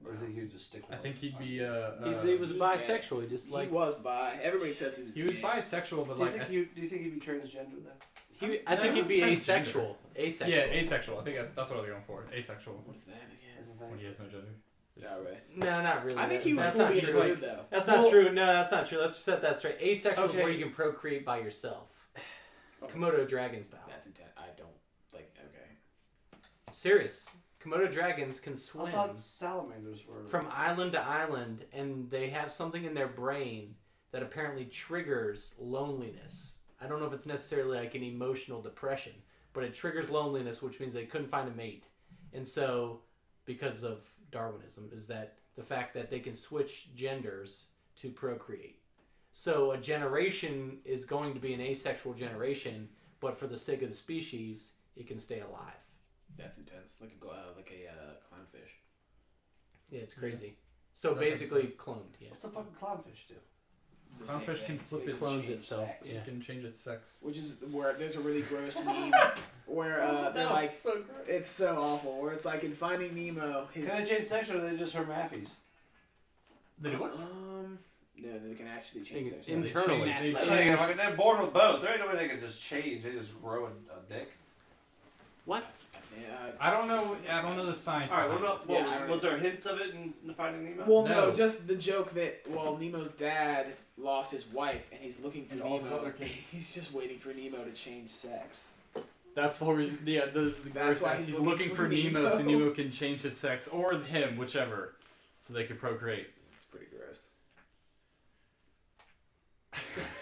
Or do you think he would just stick with
I
it?
think he'd be.
He was
he was
bisexual. He just
He
like
was bi. Everybody says he was.
He was
gay.
bisexual, but
Do you,
like,
do you think he'd be transgender then?
I think he'd be
Transgender.
asexual. Asexual.
yeah, asexual. I think that's what they're going for. Asexual.
What's that again?
When he has no gender.
Yeah, right.
No, not really.
I think he was
That's
cool
not
being
true.
weird though.
That's not
Well-
true. No, that's not true. Let's set that straight. Asexual is
Okay.
where you can procreate by yourself.
Okay.
Komodo dragon style.
That's intense. I don't like. Okay.
Serious. Komodo dragons can
I
swim
thought salamanders were.
from island to island, and they have something in their brain that apparently triggers loneliness. I don't know if it's necessarily like an emotional depression, but it triggers loneliness, which means they couldn't find a mate. And so, because of Darwinism, is that the fact that they can switch genders to procreate. So a generation is going to be an asexual generation, but for the sake of the species, it can stay alive.
That's intense. Like a clownfish.
Yeah, it's crazy. So
That makes
basically
sense.
cloned, yeah.
What's a fucking clownfish do?
The same
Clownfish can
thing.
flip
It
its
clones
change
itself.
sex.
Yeah.
It can change its sex.
Which is where there's a really gross meme where they're
No,
like,
it's so gross.
it's so awful. Where it's like in Finding Nemo, his
Can they change sex or are they just hermaphies?
They do what?
No, they can actually change their sex.
Internally.
They
Like,
change-
they're born with both. There ain't no way they can just change. They just grow a dick.
What?
Yeah.
I don't know. I don't know the science.
All right. What
behind
about
Yeah, I don't
was there hints of it in the Finding Nemo?
Well,
No.
no, just the joke that Nemo's dad lost his wife and he's looking for
And all the
Nemo.
other
And
kids.
he's just waiting for Nemo to change sex.
That's the whole reason. Yeah, this is
That's why
he's
he's
looking for Nemo, so
Nemo.
Nemo can change his sex or him, whichever, so they can procreate.
It's pretty gross.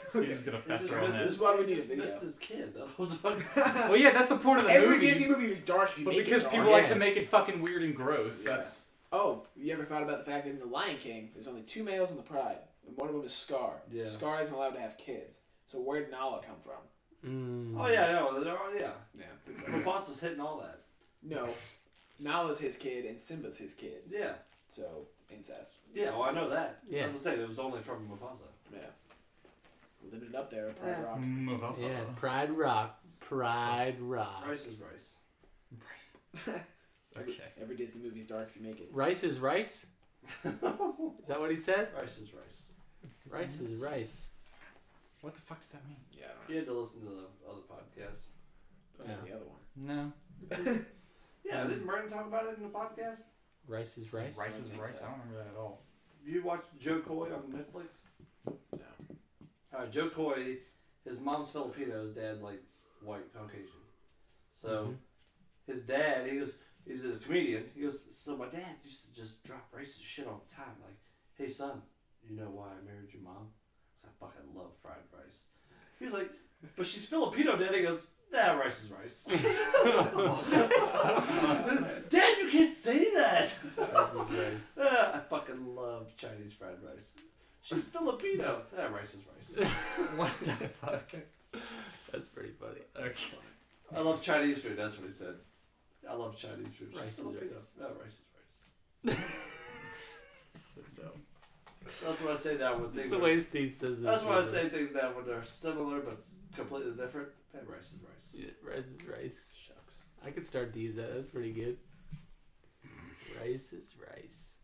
Steve's gonna fester on
This
this.
is why we need a
just
video.
missed his kid. That was fucking.
Well, yeah, that's the point of the
Every
movie.
Disney movie was dark if you
But
make
because
it
people
dark.
like to make it fucking weird and gross,
Yeah.
that's
Oh, you ever thought about the fact that in The Lion King, there's only 2 males in the pride, and one of them is Scar.
Yeah.
Scar isn't allowed to have kids. So where did Nala come from?
Oh yeah, no, yeah.
Yeah.
Mufasa's hitting all that.
No, Nala's his kid and Simba's his kid.
Yeah.
So incest.
Yeah. Well, I know that.
Yeah.
I was saying it was only from Mufasa.
Yeah. Living it up there at Pride
Yeah.
Rock.
Mufasa.
Yeah, Pride Rock. Pride Rock.
Rice is rice.
Okay.
Every Disney movie's dark if you make it.
Rice is rice? Is that what he said?
Rice is rice.
Rice is rice.
What the fuck does that mean?
Yeah, I don't know.
You had to listen to the other podcast.
Oh,
Yeah.
the other one.
No.
Yeah, didn't Brandon talk about it in the podcast?
Rice is rice?
Rice is
think
rice.
so.
I don't remember that at all.
You watched Joe Coy on Netflix?
No.
Alright, Joe Coy, his mom's Filipino, his dad's like white Caucasian. So his dad, he's a comedian. He goes, so my dad used to just drop racist shit all the time. Like, hey son, you know why I married your mom? Because I fucking love fried rice. He's like, but she's Filipino, Dad. He goes, nah, rice is rice. Dad, you can't say that.
Rice is rice.
I fucking love Chinese fried rice. She's Filipino. Yeah, rice is rice.
What the fuck?
That's pretty funny.
Okay.
I love Chinese food. That's what he said. I love Chinese food. She's
Rice is
Filipino.
rice.
No, rice is rice.
So dumb.
That's what I say now when
That's
things.
the way Steve says it.
That's why I say things now when they're similar but completely different. Hey, rice is rice.
Yeah, rice is rice.
Shucks.
I could start to use that. That's pretty good. Rice is rice.